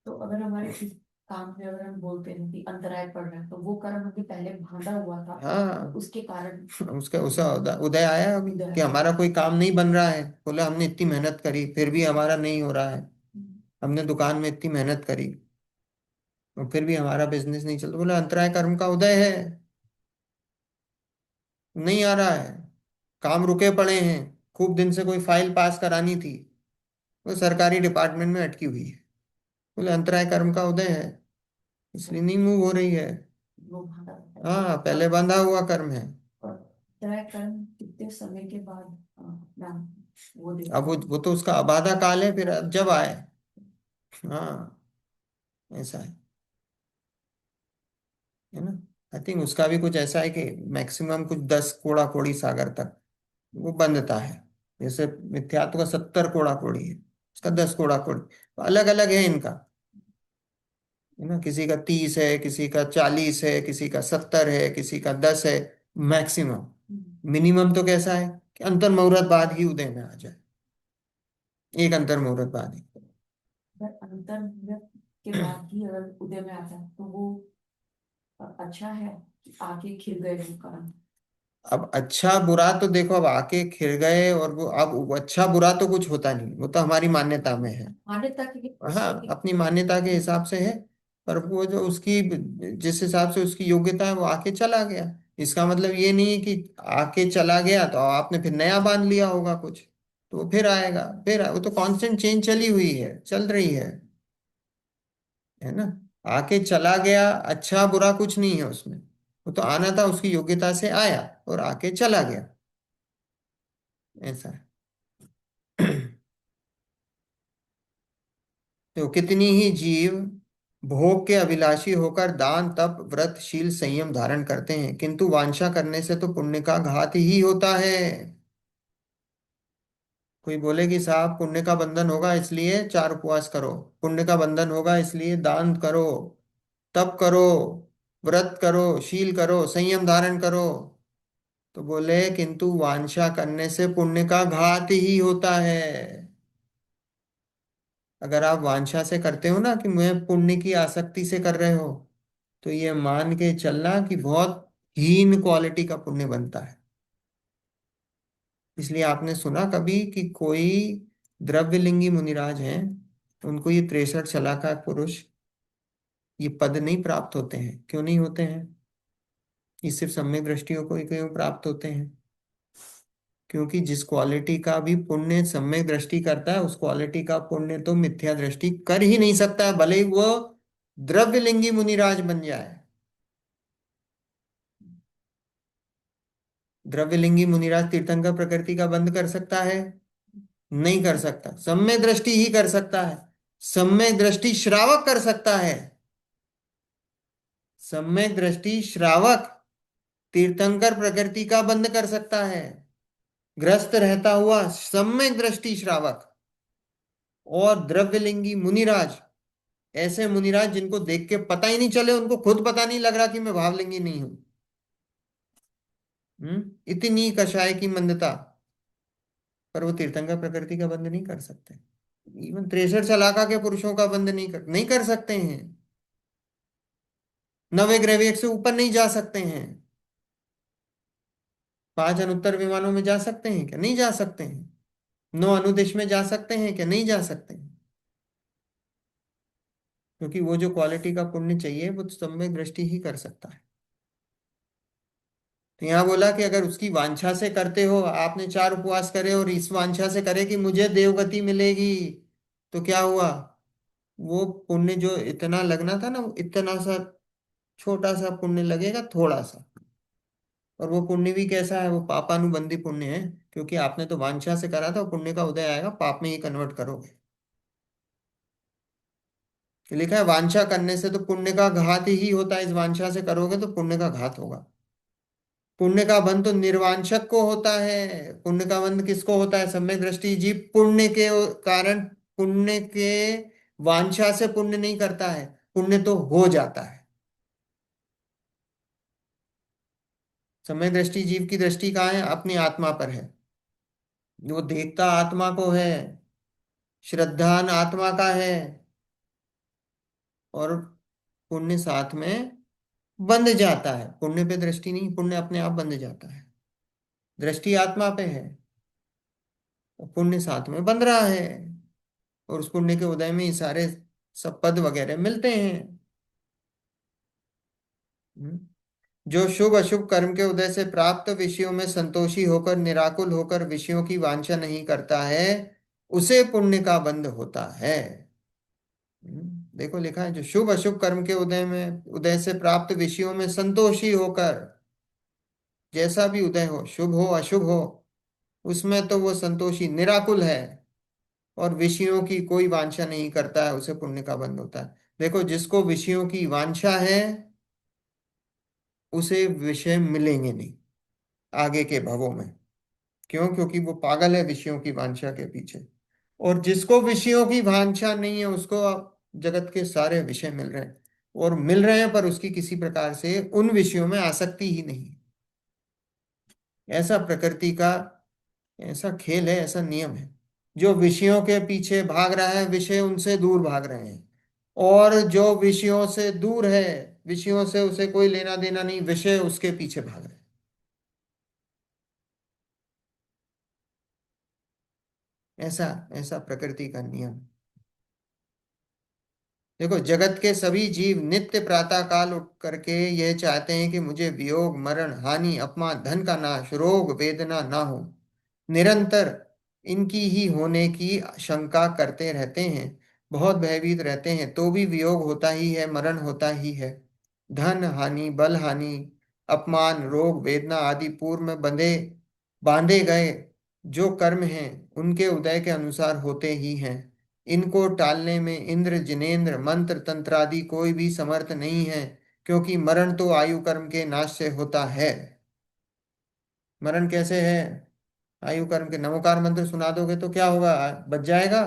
तो अगर हमारे किसी काम में अगर हम बोलते हैं कि अंतराय पड़ रहा है, तो वो कर्म अभी पहले बांधा हुआ था, और हाँ, उसके कारण उसका उसका उदय आया अभी उदय कि आया। हमारा कोई काम नहीं बन रहा है। बोले हमने इतनी मेहनत करी फिर भी हमारा नहीं हो रहा है। हमने दुकान में इतनी मेहनत करी और फिर भी हमारा बिजनेस नहीं चलता। बोले अंतराय कर्म का उदय है, नहीं आ रहा है। काम रुके पड़े हैं, खूब दिन से कोई फाइल पास करानी थी, वो सरकारी डिपार्टमेंट में अटकी हुई है। बोले अंतराय कर्म का उदय है, इसलिए नहीं मूव हो रही है। वो बांधा था पहले। हाँ, पहले और बंधा हुआ कर्म है। और अंतराय कर्म कितने समय के बाद अपना वो अब देता है? वो तो उसका अबाधा काल है, फिर अब जब आए। हाँ, ऐसा है ना। आई थिंक उसका भी कुछ ऐसा है कि मैक्सिमम कुछ 10 कोड़ा कोड़ी सागर तक वो बंधता है। जैसे मिथ्यात्व का 70 कोड़ा कोड़ी है, उसका 10 कोड़ा कोड़ी। तो अलग अलग है इनका, है ना। किसी का 30 है, किसी का 40 है, किसी का 70 है, किसी का 10 है मैक्सिमम। मिनिमम तो कैसा है कि अंतर मुहूर्त बाद ही उदय में आ जाए, एक अंतर मुहूर्त बाद ही। अगर अंतर के बाद ही अगर उदय में आता है, तो वो अच्छा है कि आगे खिल गए वो कर्म? अब अच्छा बुरा तो देखो, अब आके खिल गए और वो, अब वो अच्छा बुरा तो कुछ होता नहीं, वो तो हमारी मान्यता में है। मान्यता की हाँ, उससे अपनी मान्यता के हिसाब से है। पर वो जो उसकी, जिस हिसाब से उसकी योग्यता है वो आके चला गया। इसका मतलब ये नहीं है कि आके चला गया तो आपने फिर नया बांध लिया होगा कुछ, तो वो फिर आएगा, फिर वो तो कांस्टेंट चेंज चली हुई है, चल रही है ना। आके चला गया, अच्छा बुरा कुछ नहीं है उसमें। वो तो आना था, उसकी योग्यता से आया और आके चला गया, ऐसा है। तो कितनी ही जीव भोग के अभिलाषी होकर दान तप व्रत शील संयम धारण करते हैं, किंतु वांछा करने से तो पुण्य का घात ही होता है। कोई बोले कि साहब पुण्य का बंधन होगा इसलिए 4 उपवास करो, पुण्य का बंधन होगा इसलिए दान करो, तप करो, व्रत करो, शील करो, संयम धारण करो। तो बोले किंतु वांछा करने से पुण्य का घात ही होता है। अगर आप वांछा से करते हो ना कि मैं पुण्य की आसक्ति से कर रहे हो, तो ये मान के चलना कि बहुत हीन क्वालिटी का पुण्य बनता है। इसलिए आपने सुना कभी कि कोई द्रव्यलिंगी मुनिराज हैं, उनको ये 63 शलाका पुरुष ये पद नहीं प्राप्त होते हैं? क्यों नहीं होते हैं? ये सिर्फ सम्यक दृष्टियों को ही क्यों प्राप्त होते हैं? क्योंकि जिस क्वालिटी का भी पुण्य सम्यक दृष्टि करता है, उस क्वालिटी का पुण्य तो मिथ्या दृष्टि कर ही नहीं सकता है, भले ही वो द्रव्यलिंगी मुनिराज बन जाए। द्रव्यलिंगी मुनिराज तीर्थंकर प्रकृति का बंध कर सकता है? नहीं कर सकता। सम्यक दृष्टि ही कर सकता है। सम्यक दृष्टि श्रावक कर सकता है। सम्यक दृष्टि श्रावक तीर्थंकर प्रकृति का बंध कर सकता है, ग्रस्त रहता हुआ सम्यक दृष्टि श्रावक। और द्रव्यलिंगी मुनिराज ऐसे मुनिराज जिनको देख के पता ही नहीं चले, उनको खुद पता नहीं लग रहा कि मैं भावलिंगी नहीं हूं। इतनी कषाय की मंदता, पर वो तीर्थंकर प्रकृति का बंध नहीं कर सकते। इवन 63 शलाका के पुरुषों का बंध नहीं कर सकते हैं। नवे ग्रहवेग से ऊपर नहीं जा सकते हैं। 5 अनुत्तर विमानों में जा सकते हैं क्या? नहीं जा सकते हैं। 9 अनुदिश में जा सकते हैं क्या? नहीं जा सकते हैं। क्योंकि वो जो क्वालिटी का पुण्य चाहिए वो सम्यक दृष्टि ही कर सकता है। तो यहाँ बोला कि अगर उसकी वांछा से करते हो, आपने 4 उपवास करे और इस वांछा से करे कि मुझे देवगति मिलेगी, तो क्या हुआ? वो पुण्य जो इतना लगना था ना, वो इतना सा छोटा सा पुण्य लगेगा, थोड़ा सा। और वो पुण्य भी कैसा है? वो पापानुबंधी पुण्य है। क्योंकि आपने तो वांछा से करा था, पुण्य का उदय आएगा, पाप में ही कन्वर्ट करोगे। लिखा है वांछा करने से तो पुण्य का घात ही होता है, इस वांछा से करोगे तो पुण्य का घात होगा। पुण्य का बंध तो निर्वांछक को होता है। पुण्य का बंध किसको होता है? सम्यक दृष्टि जीव पुण्य के कारण, पुण्य के वांछा से पुण्य नहीं करता है, पुण्य तो हो जाता है। सम्यक दृष्टि जीव की दृष्टि कहाँ है? अपनी आत्मा पर है। वो देखता आत्मा को है, श्रद्धान आत्मा का है, और पुण्य साथ में बंध जाता है। पुण्य पे दृष्टि नहीं, पुण्य अपने आप बंध जाता है। दृष्टि आत्मा पे है, और पुण्य साथ में बंध रहा है। और उस पुण्य के उदय में ही सारे सब पद वगैरह मिलते हैं। हम्म। जो शुभ अशुभ कर्म के उदय से प्राप्त विषयों में संतोषी होकर, निराकुल होकर विषयों की वांछा नहीं करता है, उसे पुण्य का बंध होता है। देखो लिखा है, जो शुभ अशुभ कर्म के उदय से प्राप्त विषयों में संतोषी होकर, जैसा भी उदय हो, शुभ हो अशुभ हो, उसमें तो वो संतोषी निराकुल है, और विषयों की कोई वांछा नहीं करता है, उसे पुण्य का बंध होता है। देखो जिसको विषयों की वांछा है, उसे विषय मिलेंगे नहीं आगे के भवों में। क्यों? क्योंकि वो पागल है विषयों की वांछा के पीछे। और जिसको विषयों की वांछा नहीं है, उसको अब जगत के सारे विषय मिल रहे हैं, और मिल रहे हैं, पर उसकी किसी प्रकार से उन विषयों में आसक्ति ही नहीं है। ऐसा प्रकृति का, ऐसा खेल है, ऐसा नियम है। जो विषयों के पीछे भाग रहा है, विषय उनसे दूर भाग रहे हैं। और जो विषयों से दूर है, विषयों से उसे कोई लेना देना नहीं, विषय उसके पीछे भाग रहे हैं। ऐसा ऐसा प्रकृति का नियम। देखो जगत के सभी जीव नित्य प्रातः काल उठ करके यह चाहते हैं कि मुझे वियोग, मरण, हानि, अपमान, धन का नाश, रोग, वेदना ना हो। निरंतर इनकी ही होने की शंका करते रहते हैं, बहुत भयभीत रहते हैं, तो भी वियोग होता ही है, मरण होता ही है। धन हानि, बल हानि, अपमान, रोग, वेदना आदि पूर्व में बांधे गए जो कर्म हैं, उनके उदय के अनुसार होते ही हैं। इनको टालने में इंद्र, जिनेंद्र, मंत्र, तंत्र आदि कोई भी समर्थ नहीं है। क्योंकि मरण तो आयु कर्म के नाश से होता है। मरण कैसे है? आयु कर्म के नमोकार मंत्र सुना दोगे तो क्या होगा? बच जाएगा।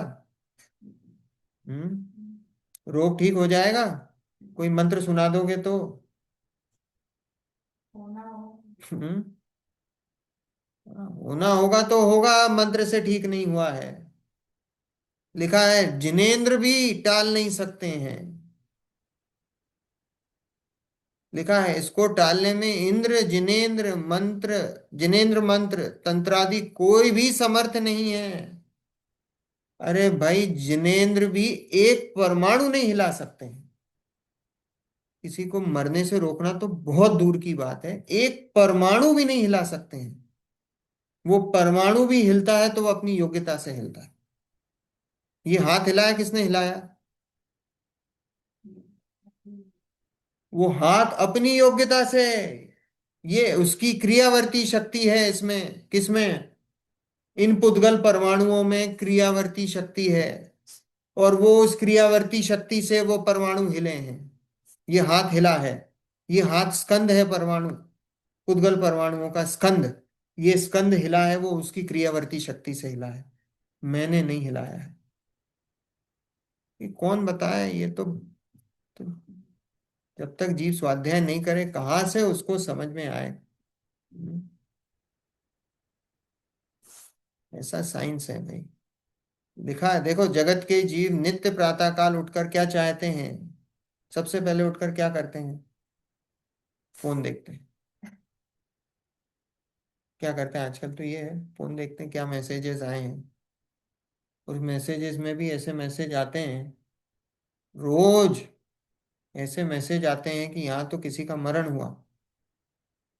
रोग ठीक हो जाएगा। कोई मंत्र सुना दोगे तो। होना हो। हम्म होना होगा तो होगा, मंत्र से ठीक नहीं हुआ है। लिखा है जिनेंद्र भी टाल नहीं सकते हैं। लिखा है इसको टालने में इंद्र, जिनेंद्र मंत्र तंत्र आदि कोई भी समर्थ नहीं है। अरे भाई जिनेंद्र भी एक परमाणु नहीं हिला सकते हैं। किसी को मरने से रोकना तो बहुत दूर की बात है, एक परमाणु भी नहीं हिला सकते हैं। वो परमाणु भी हिलता है तो वो अपनी योग्यता से हिलता है। ये हाथ हिलाया, किसने हिलाया? वो हाथ अपनी योग्यता से। ये उसकी क्रियावर्ती शक्ति है इसमें, किसमें? इन पुद्गल परमाणुओं में क्रियावर्ती शक्ति है। और वो उस क्रियावर्ती शक्ति से वो परमाणु हिले हैं। ये हाथ हिला है। ये हाथ स्कंद है परमाणु, पुद्गल परमाणुओं का स्कंद। ये स्कंद हिला है, वो उसकी क्रियावर्ती शक्ति से हिला है। मैंने नहीं हिलाया है। ये कौन बताए, ये तो जब तक जीव स्वाध्याय नहीं करे कहाँ से उसको समझ में आए। ऐसा साइंस है भाई। लिखा है, देखो, जगत के जीव नित्य प्रातःकाल उठकर क्या चाहते हैं? सबसे पहले उठकर क्या करते हैं? फोन देखते हैं। क्या करते हैं आजकल? तो ये है, फोन देखते हैं क्या मैसेजेस आए हैं। उस मैसेजेस में भी ऐसे मैसेज आते हैं, रोज ऐसे मैसेज आते हैं कि यहाँ तो किसी का मरण हुआ,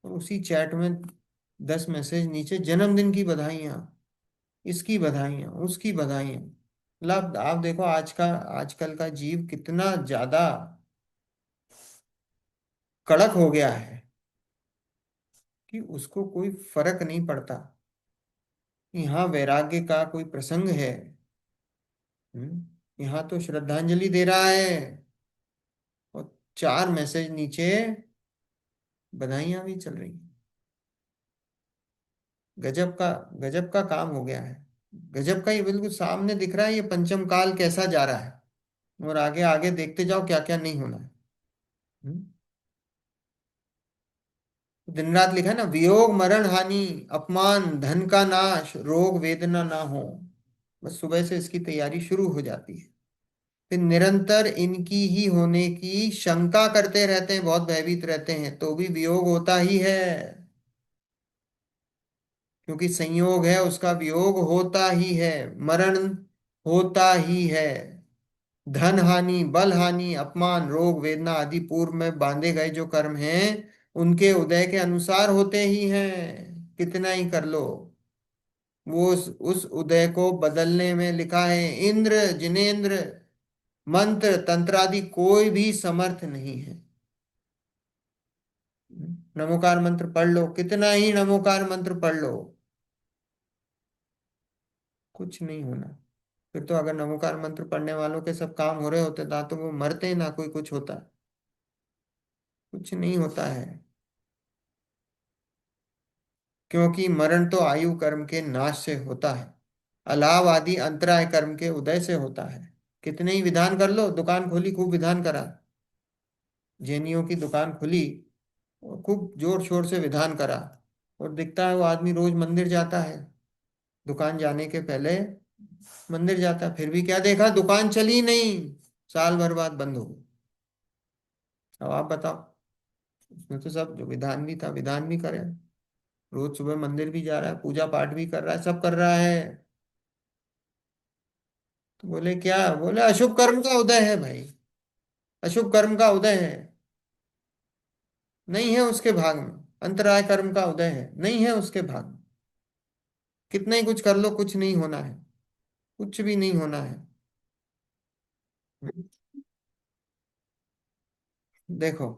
और उसी चैट में 10 मैसेज नीचे, जन्मदिन की बधाइयाँ, इसकी बधाइयाँ, उसकी बधाइयाँ। मतलब आप देखो आजकल का जीव कितना ज्यादा कड़क हो गया है कि उसको कोई फर्क नहीं पड़ता कि यहाँ वैराग्य का कोई प्रसंग है। यहाँ तो श्रद्धांजलि दे रहा है, और 4 मैसेज नीचे बधाइयां भी चल रही हैं। गजब का, गजब का काम हो गया है। गजब का, ये बिल्कुल सामने दिख रहा है ये पंचम काल कैसा जा रहा है। और आगे आगे देखते जाओ क्या क्या नहीं होना है। हम्म? दिन रात लिखा है ना, वियोग मरण हानि, अपमान धन का नाश, रोग वेदना ना हो। बस सुबह से इसकी तैयारी शुरू हो जाती है। फिर निरंतर इनकी ही होने की शंका करते रहते हैं, बहुत भयभीत रहते हैं, तो भी वियोग होता ही है। क्योंकि संयोग है उसका वियोग होता ही है, मरण होता ही है। धन हानि, बल हानि, अपमान, रोग वेदना आदि पूर्व में बांधे गए जो कर्म हैं, उनके उदय के अनुसार होते ही हैं, कितना ही कर लो। वो उस उदय को बदलने में लिखा है, इंद्र जिनेंद्र मंत्र तंत्र आदि कोई भी समर्थ नहीं है। नमोकार मंत्र पढ़ लो, कितना ही नमोकार मंत्र पढ़ लो, कुछ नहीं होना। फिर तो अगर नमोकार मंत्र पढ़ने वालों के सब काम हो रहे होते ना तो वो मरते, ना कोई कुछ होता। कुछ नहीं होता है। क्योंकि मरण तो आयु कर्म के नाश से होता है, अलाव आदि अंतराय कर्म के उदय से होता है। कितने ही विधान कर लो, दुकान खोली खूब विधान करा, जैनियों की दुकान खुली और खूब जोर शोर से विधान करा, और दिखता है वो आदमी रोज मंदिर जाता है, दुकान जाने के पहले मंदिर जाता है, फिर भी क्या देखा, दुकान चली नहीं, साल भर बाद बंद हो गई। अब आप बताओ, उसमें तो सब जो विधान भी था विधान भी करे, रोज सुबह मंदिर भी जा रहा है, पूजा पाठ भी कर रहा है, सब कर रहा है। तो बोले क्या? बोले अशुभ कर्म का उदय है भाई, अशुभ कर्म का उदय है, नहीं है उसके भाग में। अंतराय कर्म का उदय है, नहीं है उसके भाग में। कितना ही कुछ कर लो, कुछ नहीं होना है, कुछ भी नहीं होना है। देखो,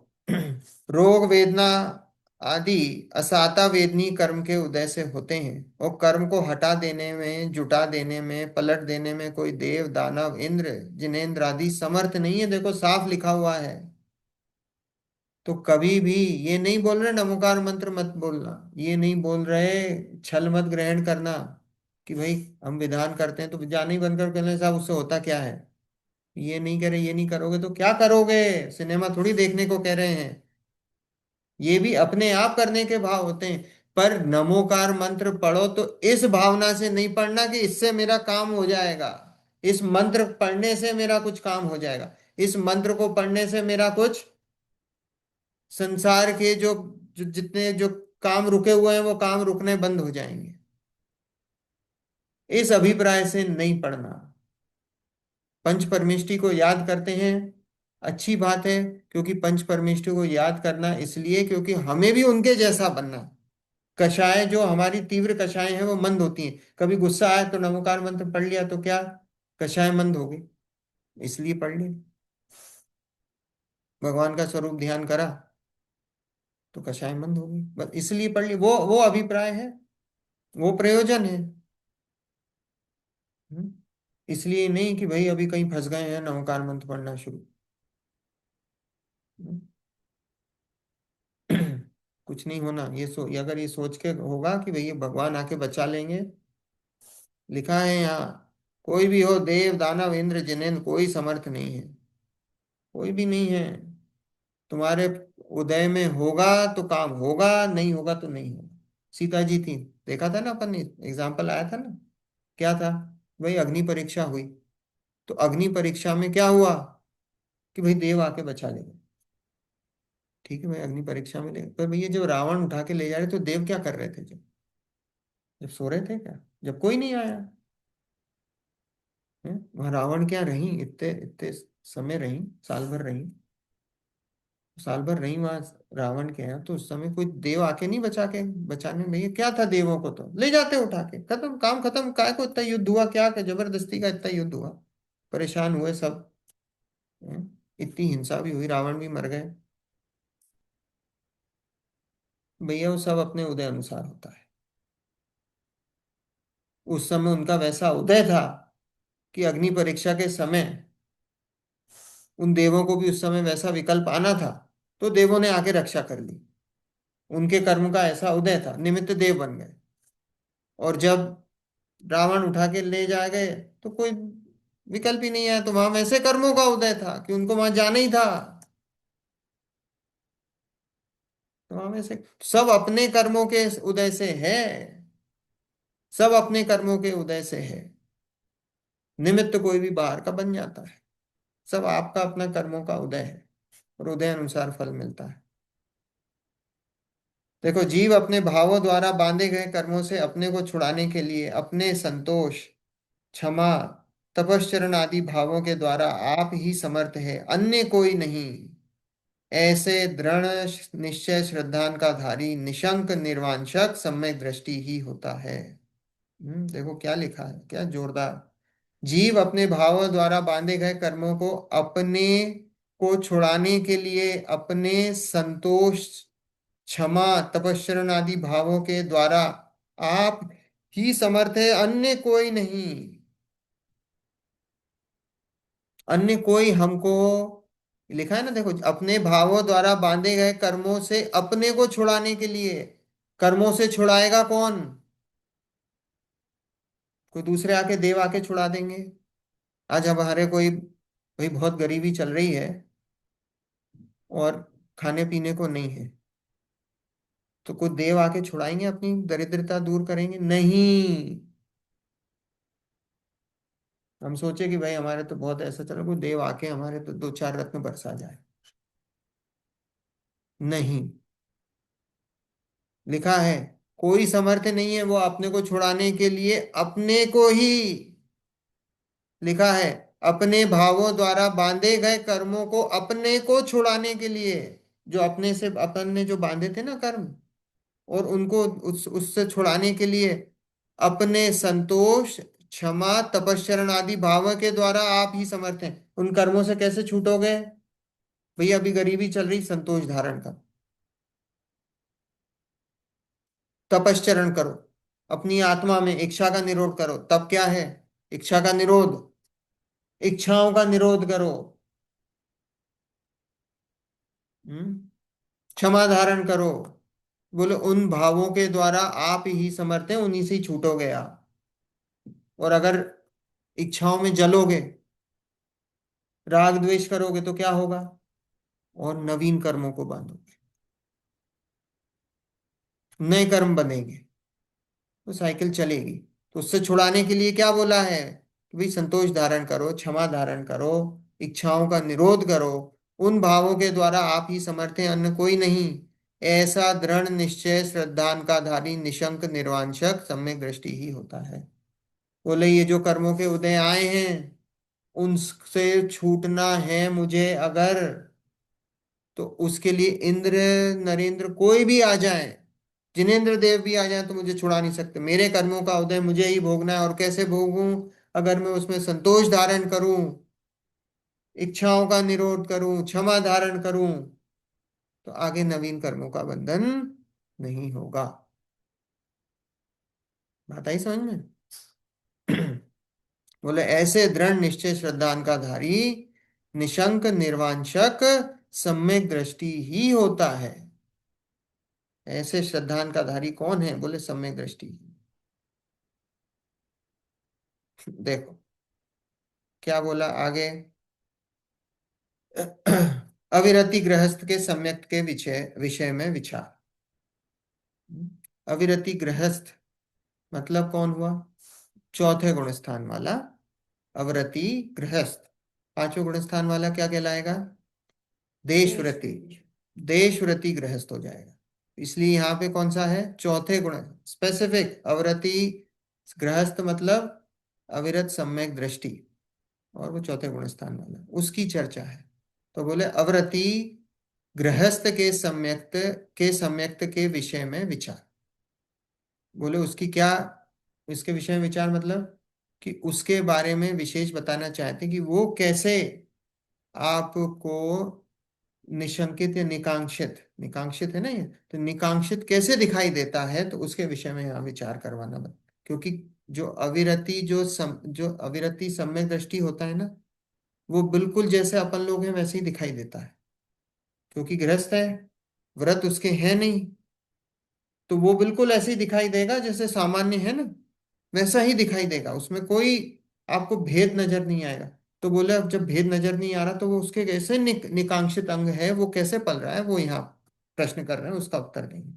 रोग वेदना आदि असाता वेदनी कर्म के उदय से होते हैं, और कर्म को हटा देने में, जुटा देने में, पलट देने में कोई देव दानव इंद्र जिनेंद्र आदि समर्थ नहीं है, देखो साफ लिखा हुआ है। तो कभी भी ये नहीं बोल रहे नमोकार मंत्र मत बोलना, ये नहीं बोल रहे छल मत ग्रहण करना कि भाई हम विधान करते हैं तो जान ही बनकर कहने साहब उससे होता क्या है। ये नहीं करे, ये नहीं करोगे तो क्या करोगे? सिनेमा थोड़ी देखने को कह रहे हैं। ये भी अपने आप करने के भाव होते हैं। पर नमोकार मंत्र पढ़ो तो इस भावना से नहीं पढ़ना कि इससे मेरा काम हो जाएगा, इस मंत्र पढ़ने से मेरा कुछ काम हो जाएगा, इस मंत्र को पढ़ने से मेरा कुछ संसार के जितने जो काम रुके हुए हैं वो काम रुकने बंद हो जाएंगे, इस अभिप्राय से नहीं पढ़ना। पंच परमेष्टि को याद करते हैं, अच्छी बात है, क्योंकि पंच परमेष्टि को याद करना इसलिए क्योंकि हमें भी उनके जैसा बनना है। कषाय जो हमारी तीव्र कषाय हैं वो मंद होती हैं, कभी गुस्सा आए तो नमोकार मंत्र पढ़ लिया तो क्या, कषाय मंद हो गई, इसलिए पढ़ लिया। भगवान का स्वरूप ध्यान करा तो कषाय मंद हो गई, बस इसलिए पढ़ ली, वो अभिप्राय है, वो प्रयोजन है। हम्म? इसलिए नहीं कि भाई अभी कहीं फंस गए हैं नमोकार मंत्र पढ़ना शुरू। हम्म? कुछ नहीं होना, ये अगर ये सोच के होगा कि भैया भगवान आके बचा लेंगे, लिखा है यहाँ, कोई भी हो, देव दानव इंद्र जिनेन्द्र, कोई समर्थ नहीं है, कोई भी नहीं है। तुम्हारे उदय में होगा तो काम होगा, नहीं होगा तो नहीं होगा। सीता जी थी, देखा था ना अपन ने, एग्जाम्पल आया था ना, क्या था? भाई अग्नि परीक्षा हुई, तो अग्नि परीक्षा में क्या हुआ कि भाई देव आके बचा ले गए। ठीक है भाई, अग्नि परीक्षा में ले, पर भैया जब रावण उठा के ले जा रहे तो देव क्या कर रहे थे? जब जब सो रहे थे क्या? जब कोई नहीं आया है वहां, रावण क्या रही, इतने इतने समय रही, साल भर रही, साल भर रही वहां रावण के यहाँ, तो उस समय कोई देव आके नहीं बचा के, बचाने भैया क्या था, देवों को तो ले जाते उठा के, खत्म, काम खत्म, काय को इतना युद्ध हुआ, क्या क्या जबरदस्ती का इतना युद्ध हुआ, परेशान हुए सब, हैं? इतनी हिंसा भी हुई, रावण भी मर गए। भैया वो सब अपने उदय अनुसार होता है। उस समय उनका वैसा उदय था कि अग्नि परीक्षा के समय उन देवों को भी उस समय वैसा विकल्प आना था, तो देवों ने आके रक्षा कर ली। उनके कर्म का ऐसा उदय था, निमित्त देव बन गए। और जब रावण उठा के ले जाए गए, तो कोई विकल्प ही नहीं आया, तो वहां वैसे कर्मों का उदय था कि उनको वहां जाना ही था। तो वहां वैसे सब अपने कर्मों के उदय से है, सब अपने कर्मों के उदय से है। निमित्त कोई भी बाहर का बन जाता है, सब आपका अपना कर्मों का उदय है, और उदय अनुसार फल मिलता है। देखो, जीव अपने भावों द्वारा बांधे गए कर्मों से अपने को छुड़ाने के लिए अपने संतोष, क्षमा, तपश्चरण आदि भावों के द्वारा आप ही समर्थ है, अन्य कोई नहीं। ऐसे दृढ़ निश्चय श्रद्धान का धारी निशंक निर्वांशक सम्यक दृष्टि ही होता है। देखो क्या लिखा है, क्या जोरदार। जीव अपने भावों द्वारा बांधे गए कर्मों को अपने को छुड़ाने के लिए अपने संतोष, क्षमा, तपस्चरण आदि भावों के द्वारा आप ही समर्थ है, अन्य कोई नहीं। अन्य कोई हमको, लिखा है ना, देखो, अपने भावों द्वारा बांधे गए कर्मों से अपने को छुड़ाने के लिए, कर्मों से छुड़ाएगा कौन? कोई दूसरे आके, देव आके छुड़ा देंगे? आज हमारे कोई भाई बहुत गरीबी चल रही है और खाने पीने को नहीं है, तो कोई देव आके छुड़ाएंगे, अपनी दरिद्रता दूर करेंगे? नहीं। हम सोचे कि भाई हमारे तो बहुत ऐसा चलो, कोई देव आके हमारे तो दो चार रत्न बरसा जाए। नहीं, लिखा है कोई समर्थ नहीं है वो अपने को छुड़ाने के लिए अपने को ही, लिखा है अपने भावों द्वारा बांधे गए कर्मों को अपने को छुड़ाने के लिए, जो अपने से अपन ने जो बांधे थे ना कर्म, और उनको उससे छुड़ाने के लिए अपने संतोष, क्षमा, तपस्चरण आदि भाव के द्वारा आप ही समर्थ हैं। उन कर्मों से कैसे छूटोगे? भैया अभी गरीबी चल रही, संतोष धारण करो, तपश्चरण करो, अपनी आत्मा में इच्छा का निरोध करो। तब क्या है? इच्छा का निरोध, इच्छाओं का निरोध करो। हम्म क्षमा धारण करो। बोले उन भावों के द्वारा आप ही समर्थ हैं, उन्हीं से ही छूटोगे आप। और अगर इच्छाओं में जलोगे, राग द्वेष करोगे, तो क्या होगा? और नवीन कर्मों को बांधोगे, नए कर्म बनेंगे, तो साइकिल चलेगी। तो उससे छुड़ाने के लिए क्या बोला है कि भाई संतोष धारण करो, क्षमा धारण करो, इच्छाओं का निरोध करो, उन भावों के द्वारा आप ही समर्थ हैं, अन्य कोई नहीं। ऐसा दृढ़ निश्चय श्रद्धान का धारी निशंक निर्वांशक सम्यक दृष्टि ही होता है। बोले ये जो कर्मों के उदय आए हैं, उनसे छूटना है मुझे अगर, तो उसके लिए इंद्र, नरेंद्र, कोई भी आ जाए, जिनेंद्र देव भी आ जाए, तो मुझे छुड़ा नहीं सकते। मेरे कर्मों का उदय मुझे ही भोगना है, और कैसे भोगूं? अगर मैं उसमें संतोष धारण करूं, इच्छाओं का निरोध करूं, क्षमा धारण करूं, तो आगे नवीन कर्मों का बंधन नहीं होगा। बात आई समझ में? बोले ऐसे दृढ़ निश्चय श्रद्धान का धारी निशंक निर्वांशक सम्यक दृष्टि ही होता है। ऐसे श्रद्धान का धारी कौन है? बोले सम्यक दृष्टि। देखो, क्या बोला आगे? अविरति गृहस्थ के सम्यक के विषय विषय में विचार। अविरति गृहस्थ मतलब कौन हुआ? चौथे गुण स्थान वाला अवरति गृहस्थ। पांचवें गुण स्थान वाला क्या कहलाएगा? देश देशव्रति। विदेश। देशव्रति गृहस्थ हो जाएगा। इसलिए यहाँ पे कौन सा है? चौथे गुण। स्पेसिफिक अवरति गृहस्थ मतलब अविरत सम्यक दृष्टि, और वो चौथे गुण स्थान वाला, उसकी चर्चा है। तो बोले अवरति गृहस्थ के सम्यक्त के विषय में विचार। बोले उसकी क्या, इसके विषय में विचार मतलब कि उसके बारे में विशेष बताना चाहते हैं कि वो कैसे आपको निशंकित या निकांक्षित, निकांक्षित है ना ये, तो निकांक्षित कैसे दिखाई देता है, तो उसके विषय में यहाँ विचार करवाना बन। क्योंकि जो अविरति सम्यक दृष्टि होता है ना, वो बिल्कुल जैसे अपन लोग हैं वैसे ही दिखाई देता है। क्योंकि गृहस्थ है, व्रत उसके है नहीं, तो वो बिल्कुल ऐसे ही दिखाई देगा जैसे सामान्य है ना, वैसा ही दिखाई देगा, उसमें कोई आपको भेद नजर नहीं आएगा। तो बोले अब जब भेद नजर नहीं आ रहा तो वो उसके कैसे निकांक्षित अंग है, वो कैसे पल रहा है, वो यहाँ प्रश्न कर रहे हैं, उसका उत्तर देंगे।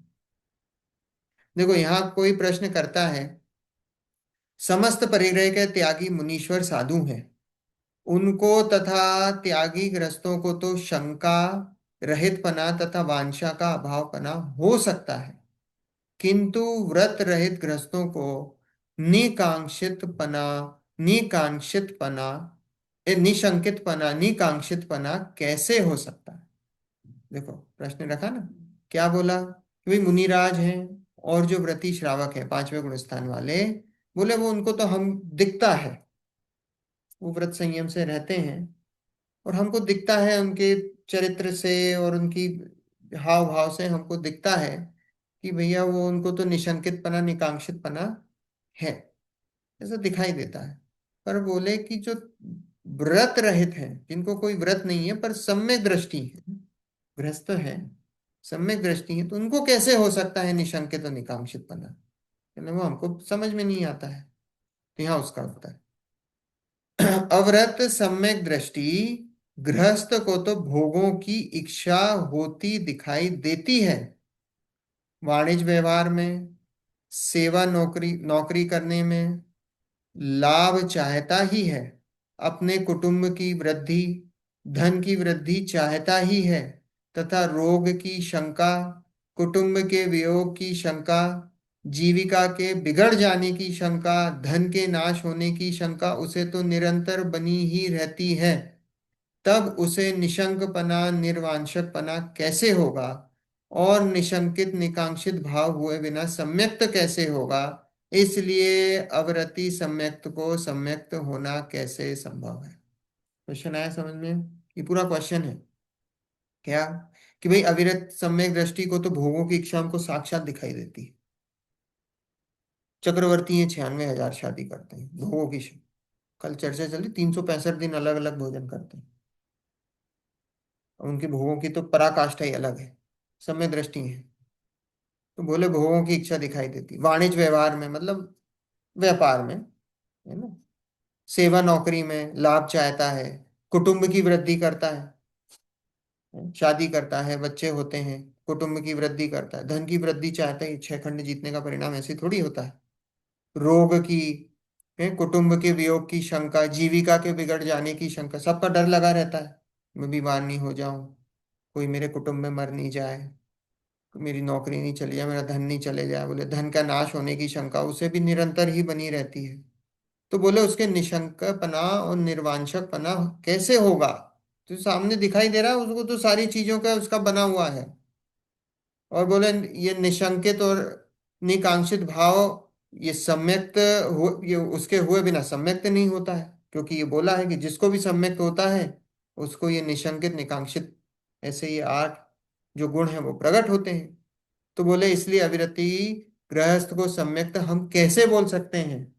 देखो यहाँ कोई प्रश्न करता है, समस्त परिग्रह के त्यागी मुनीश्वर साधु हैं, उनको तथा त्यागी ग्रस्तों को तो शंका रहित पना तथा वांछा का अभाव पना हो सकता है, किंतु व्रत रहित ग्रस्तों को निकांक्षित पना निकांक्षित पना निशंकित पना निकांक्षित पना कैसे हो सकता है? देखो प्रश्न रखा ना, क्या बोला कि भाई मुनिराज हैं और जो व्रती श्रावक है पांचवें गुण स्थान वाले, बोले वो उनको तो हम दिखता है, वो व्रत संयम से रहते हैं, और हमको दिखता है उनके चरित्र से और उनकी हाव भाव से हमको दिखता है कि भैया वो उनको तो निशंकित पना निकांक्षित पना है, ऐसा दिखाई देता है। पर बोले कि जो व्रत रहित हैं, जिनको कोई व्रत नहीं है पर सम्यक दृष्टि है, गृहस्थ है, सम्यक दृष्टि है, तो उनको कैसे हो सकता है निशंकित और निकांक्षित पना? यानी वो हमको समझ में नहीं आता है। तो यहाँ उसका उत्तर अव्रत सम्यक दृष्टि गृहस्थ को तो भोगों की इच्छा होती दिखाई देती है, वाणिज्य व्यवहार में, सेवा नौकरी नौकरी करने में लाभ चाहता ही है, अपने कुटुंब की वृद्धि, धन की वृद्धि चाहता ही है, तथा रोग की शंका, कुटुंब के वियोग की शंका, जीविका के बिगड़ जाने की शंका, धन के नाश होने की शंका उसे तो निरंतर बनी ही रहती है। तब उसे निशंकपना निर्वांशकपना कैसे होगा, और निशंकित निकांक्षित भाव हुए बिना सम्यक्त कैसे होगा? इसलिए अवरति सम्यक्त को सम्यक्त होना कैसे संभव है? क्वेश्चन आया समझ में? ये पूरा क्वेश्चन है क्या, कि भाई अविरत सम्यक दृष्टि को तो भोगों की इच्छा हमको साक्षात दिखाई देती है। चक्रवर्ती है, 96,000 शादी करते हैं भोगों की कल चर्चा चली, 365 दिन अलग अलग भोजन करते हैं, और उनकी भोगों की तो पराकाष्ठा ही अलग है, सम्य दृष्टि है। तो बोले भोगों की इच्छा दिखाई देती वाणिज्य व्यवहार में, मतलब व्यापार में, है ना, सेवा नौकरी में लाभ चाहता है, कुटुंब की वृद्धि करता है, शादी करता है, बच्चे होते हैं, कुटुंब की वृद्धि करता है, धन की वृद्धि चाहता है, 6 खंड जीतने का परिणाम ऐसे थोड़ी होता है। रोग की है, कुटुंब के वियोग की शंका, जीविका के बिगड़ जाने की शंका, सबका डर लगा रहता है, मैं बीमार नहीं हो जाऊं, कोई मेरे कुटुंब में मर नहीं जाए, मेरी नौकरी नहीं चली जाए, मेरा धन नहीं चले जाए, बोले धन का नाश होने की शंका उसे भी निरंतर ही बनी रहती है। तो बोले उसके निशंकपना और निर्वांशकपना कैसे होगा? तो सामने दिखाई दे रहा है उसको, तो सारी चीजों का उसका बना हुआ है। और बोले ये निशंकित और निकांक्षित भाव, ये सम्यक्त ये उसके हुए बिना सम्यक्त नहीं होता है, क्योंकि ये बोला है कि जिसको भी सम्यक्त होता है उसको ये निशंकित निकांक्षित, ऐसे ये 8 जो गुण हैं वो प्रकट होते हैं। तो बोले इसलिए अविरति गृहस्थ को सम्यक्त हम कैसे बोल सकते हैं?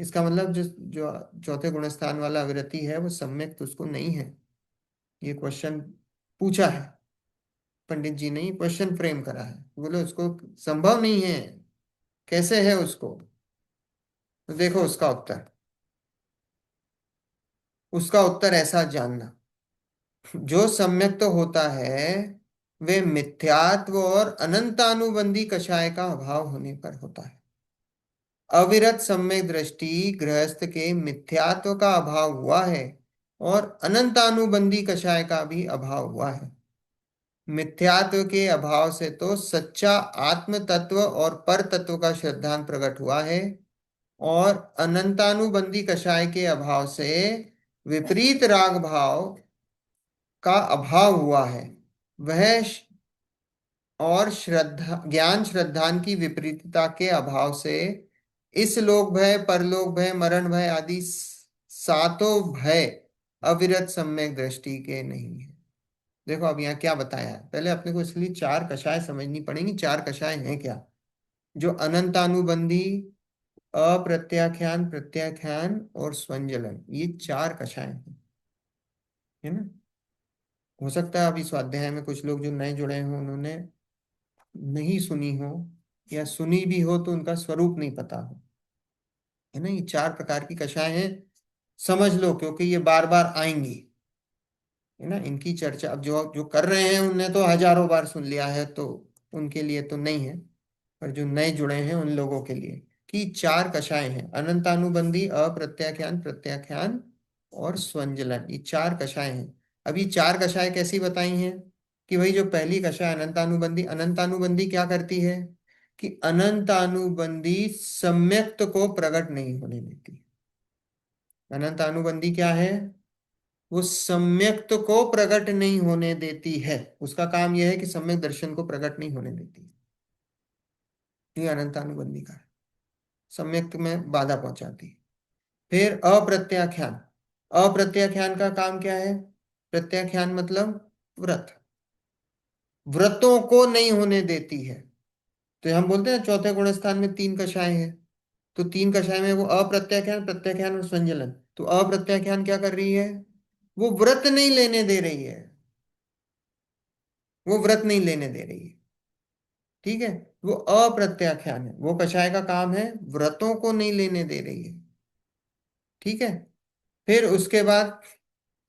इसका मतलब जो चौथे गुण स्थान वाला अविरति है वो सम्यक्त उसको नहीं है। ये क्वेश्चन पूछा है पंडित जी ने, क्वेश्चन फ्रेम करा है, बोले उसको संभव नहीं है, कैसे है उसको? तो देखो उसका उत्तर, उसका उत्तर ऐसा जानना। जो सम्यक तो होता है वे मिथ्यात्व और अनंतानुबंधी कषाय का अभाव होने पर होता है। अविरत सम्यक दृष्टि गृहस्थ के मिथ्यात्व का अभाव हुआ है और अनंतानुबंधी कषाय का भी अभाव हुआ है। मिथ्यात्व के अभाव से तो सच्चा आत्म तत्व और पर तत्व का श्रद्धांत प्रकट हुआ है, और अनंतानुबंधी कषाय के अभाव से विपरीत राग भाव का अभाव हुआ है। वह और श्रद्धा ज्ञान श्रद्धान की विपरीतता के अभाव से इस लोक भय परलोक भय मरण भय आदि सातों भय अविरत सम्यक दृष्टि के नहीं है। देखो अब यहाँ क्या बताया है, पहले अपने को इसलिए चार कषाय समझनी पड़ेंगी। चार कषाय हैं क्या? जो अनंतानुबंधी, अप्रत्याख्यान, प्रत्याख्यान और स्वंजलन, ये चार कषाय हैं, है ना। हो सकता है अभी स्वाध्याय में कुछ लोग जो नए जुड़े हों उन्होंने नहीं सुनी हो, या सुनी भी हो तो उनका स्वरूप नहीं पता हो, है ना। ये चार प्रकार की कषाय हैं, समझ लो, क्योंकि ये बार बार आएंगी, है ना। इनकी चर्चा अब जो जो कर रहे हैं उनने तो हजारों बार सुन लिया है, तो उनके लिए तो नहीं है, पर जो नए जुड़े हैं उन लोगों के लिए कि चार कषाय हैं, अनंतानुबंधी, अप्रत्याख्यान, प्रत्याख्यान और स्वंजलन, ये चार कषाय हैं। अब ये चार कषाय कैसी बताई हैं कि भाई जो पहली कषाय अनंतानुबंधी, अनंतानुबंधी क्या करती है कि अनंतानुबंधी सम्यक्त को प्रकट नहीं होने देती। अनंतानुबंधी क्या है? वो सम्यक्त को प्रकट नहीं होने देती है। उसका काम यह है कि सम्यक दर्शन को प्रकट नहीं होने देती। ये अनंतानुबंधी का है, सम्यक्त में बाधा पहुंचाती है। फिर अप्रत्याख्यान, अप्रत्याख्यान का काम क्या है? प्रत्याख्यान मतलब व्रत, व्रतों को नहीं होने देती है। तो हम बोलते हैं चौथे गुण स्थान में तीन कषाय है, तो तीन कषाय में वो अप्रत्याख्यान, प्रत्याख्यान और संजलन। तो अप्रत्याख्यान क्या कर रही है? वो व्रत नहीं लेने दे रही है, वो व्रत नहीं लेने दे रही है, ठीक है। वो अप्रत्याख्यान है, वो कषाय का काम है व्रतों को नहीं लेने दे रही है, ठीक है। फिर उसके बाद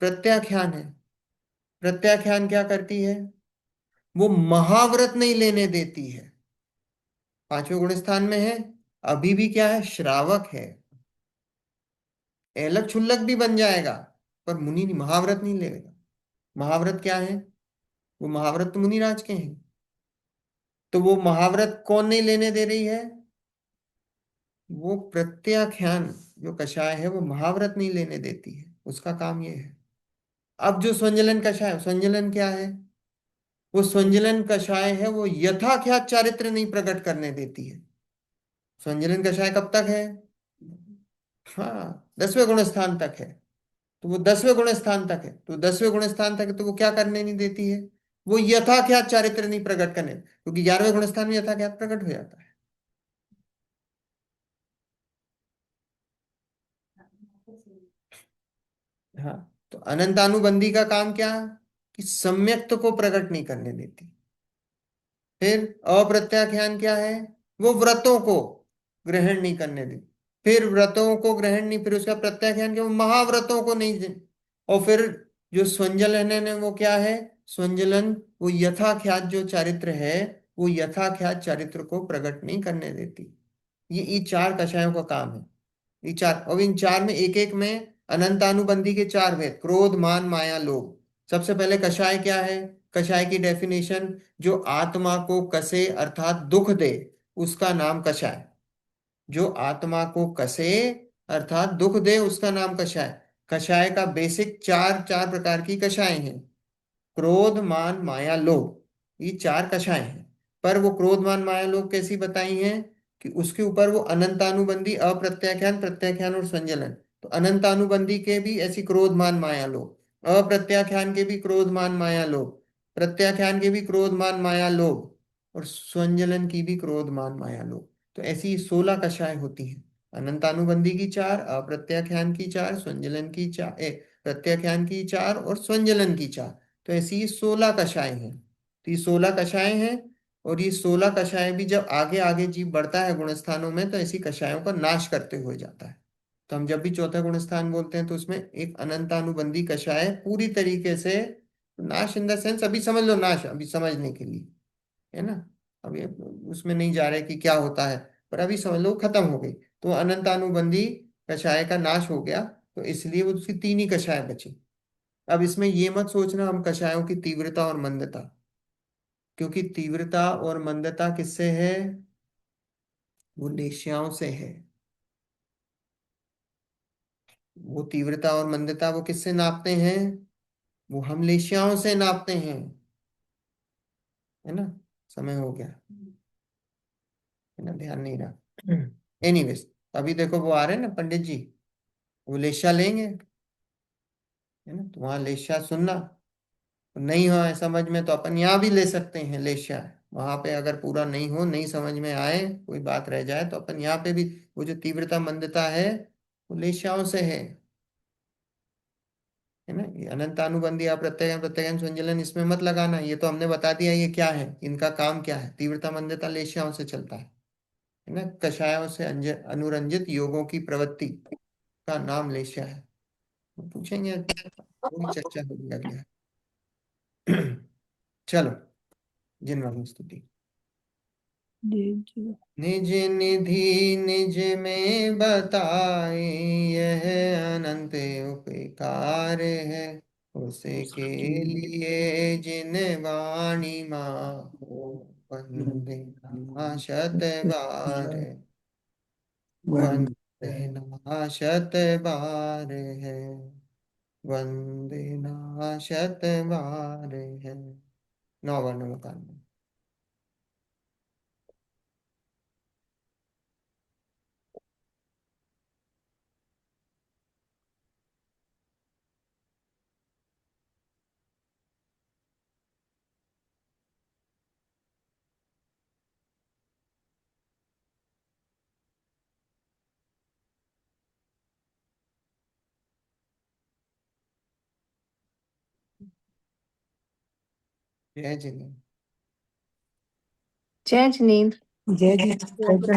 प्रत्याख्यान है। प्रत्याख्यान क्या करती है? वो महाव्रत नहीं लेने देती है। पांचवें गुण स्थान में है, अभी भी क्या है? श्रावक है, एलक छुल्लक भी बन जाएगा, पर मुनि महाव्रत नहीं लेगा। महाव्रत क्या है? वो महाव्रत तो मुनिराज के हैं। तो वो महाव्रत कौन नहीं लेने दे रही है? वो प्रत्याख्यान जो कषाय है वो महाव्रत नहीं लेने देती है, उसका काम ये है। अब जो स्वंजलन कषाय, स्वंजलन क्या है? वो स्वंजलन कषाय है, वो यथाख्यात चारित्र नहीं प्रकट करने देती है। स्वंजलन कषाय कब तक है? हाँ, 10वें गुण स्थान तक है। तो वो 10वें गुण स्थान तक है, तो 10वें गुण स्थान तक है, तो वो क्या करने नहीं देती है? वो यथाख्यात चारित्र नहीं प्रकट करने, क्योंकि 11वें गुण स्थान में यथाख्यात प्रकट हो जाता है। हाँ, तो अनंतानुबंधी का काम क्या? कि सम्यक्त को प्रकट नहीं करने देती। फिर अप्रत्याख्यान क्या है? वो व्रतों को ग्रहण नहीं करने देती। फिर व्रतों को ग्रहण नहीं, फिर उसका प्रत्याख्यान क्या? वो महाव्रतों को नहीं और फिर जो स्वंजलन है वो क्या है? स्वंजलन वो यथाख्यात जो चारित्र है, वो यथाख्यात चारित्र को प्रकट नहीं करने देती। ये चार कषायों का काम है। ये चार, और इन चार में एक एक में अनंतानुबंधी के चार भेद, क्रोध, मान, माया, लोभ। सबसे पहले कषाय क्या है? कषाय की डेफिनेशन, जो आत्मा को कसे अर्थात दुख दे, उसका नाम कषाय। जो आत्मा को कसे अर्थात दुख दे, उसका नाम कषाय। कषाय का बेसिक चार चार प्रकार की कषाय हैं, क्रोध, मान, माया, लोभ, ये चार कषाय हैं। पर वो क्रोध, मान, माया, लोभ कैसी बताई हैं कि उसके ऊपर वो अनंतानुबंधी, अप्रत्याख्यान, प्रत्याख्यान और संजलन। तो अनंतानुबंधी के भी ऐसी क्रोध, मान, माया, लोभ, अप्रत्याख्यान के भी क्रोध, मान, माया, लोभ, प्रत्याख्यान के भी क्रोध, मान, माया, लोभ, और संजलन की भी क्रोध, मान, माया, लोभ। तो ऐसी 16 कषाय होती हैं। अनंतानुबंधी की चार, अप्रत्याख्यान की चार, संजलन की चार, प्रत्याख्यान की चार और स्वंजलन की चार। तो ऐसी 16 कषाय हैं। तो ये 16 कषाय हैं, और ये 16 कषाय भी जब आगे आगे जीव बढ़ता है गुण स्थानों में, तो ऐसी कषायों का नाश करते हुए जाता है। तो हम जब भी चौथा गुण स्थान बोलते हैं तो उसमें एक अनंतानुबंधी कषाय पूरी तरीके से, नाश इन द सेंस, अभी समझ लो नाश, अभी समझने के लिए, है ना, अभी उसमें नहीं जा रहे कि क्या होता है, पर अभी समझ लो खत्म हो गई। तो अनंतानुबंधी कषाय का नाश हो गया, तो इसलिए वो उसकी तीन ही कषाय बची। अब इसमें ये मत सोचना हम कषायों की तीव्रता और मंदता, क्योंकि तीव्रता और मंदता किससे है, वो लेश्याओं से है। वो तीव्रता और मंदता वो किससे नापते हैं, वो हम लेश्याओं से नापते हैं, है ना। समय हो गया, है ना, ध्यान नहीं रहा। एनीवेज, अभी देखो वो आ रहे हैं ना पंडित जी, वो लेश्या लेंगे, है ना, तो वहां लेश्या सुनना, नहीं हो है समझ में तो अपन यहाँ भी ले सकते हैं लेश्या। वहां पे अगर पूरा नहीं हो, नहीं समझ में आए, कोई बात रह जाए, तो अपन यहाँ पे भी वो जो तीव्रता मंदता है वो लेश्याओं से है ना। ये अनंतानुबंधी अप्रत्यय प्रत्यय संजलन इसमें मत लगाना, ये तो हमने बता दिया ये क्या है, इनका काम क्या है, तीव्रता मंदता लेश्याओं से चलता है ना। कषायों से अनुरंजित योगों की प्रवृत्ति का नाम लेश्या है। तो पूछेंगे, थोड़ी चर्चा होगी अगले। चलो, जिन स्तुति। जी जी। निज निधि निज में बताए, यह अनंत उपकार है, उसके लिए जिन वाणी माँ हो वंदना शत बार, वंदना शत बार है, वंदना शत बार है। नौ वर्णों का तान। जय जिनेन्द्र। जय जिनेन्द्र। जय जी।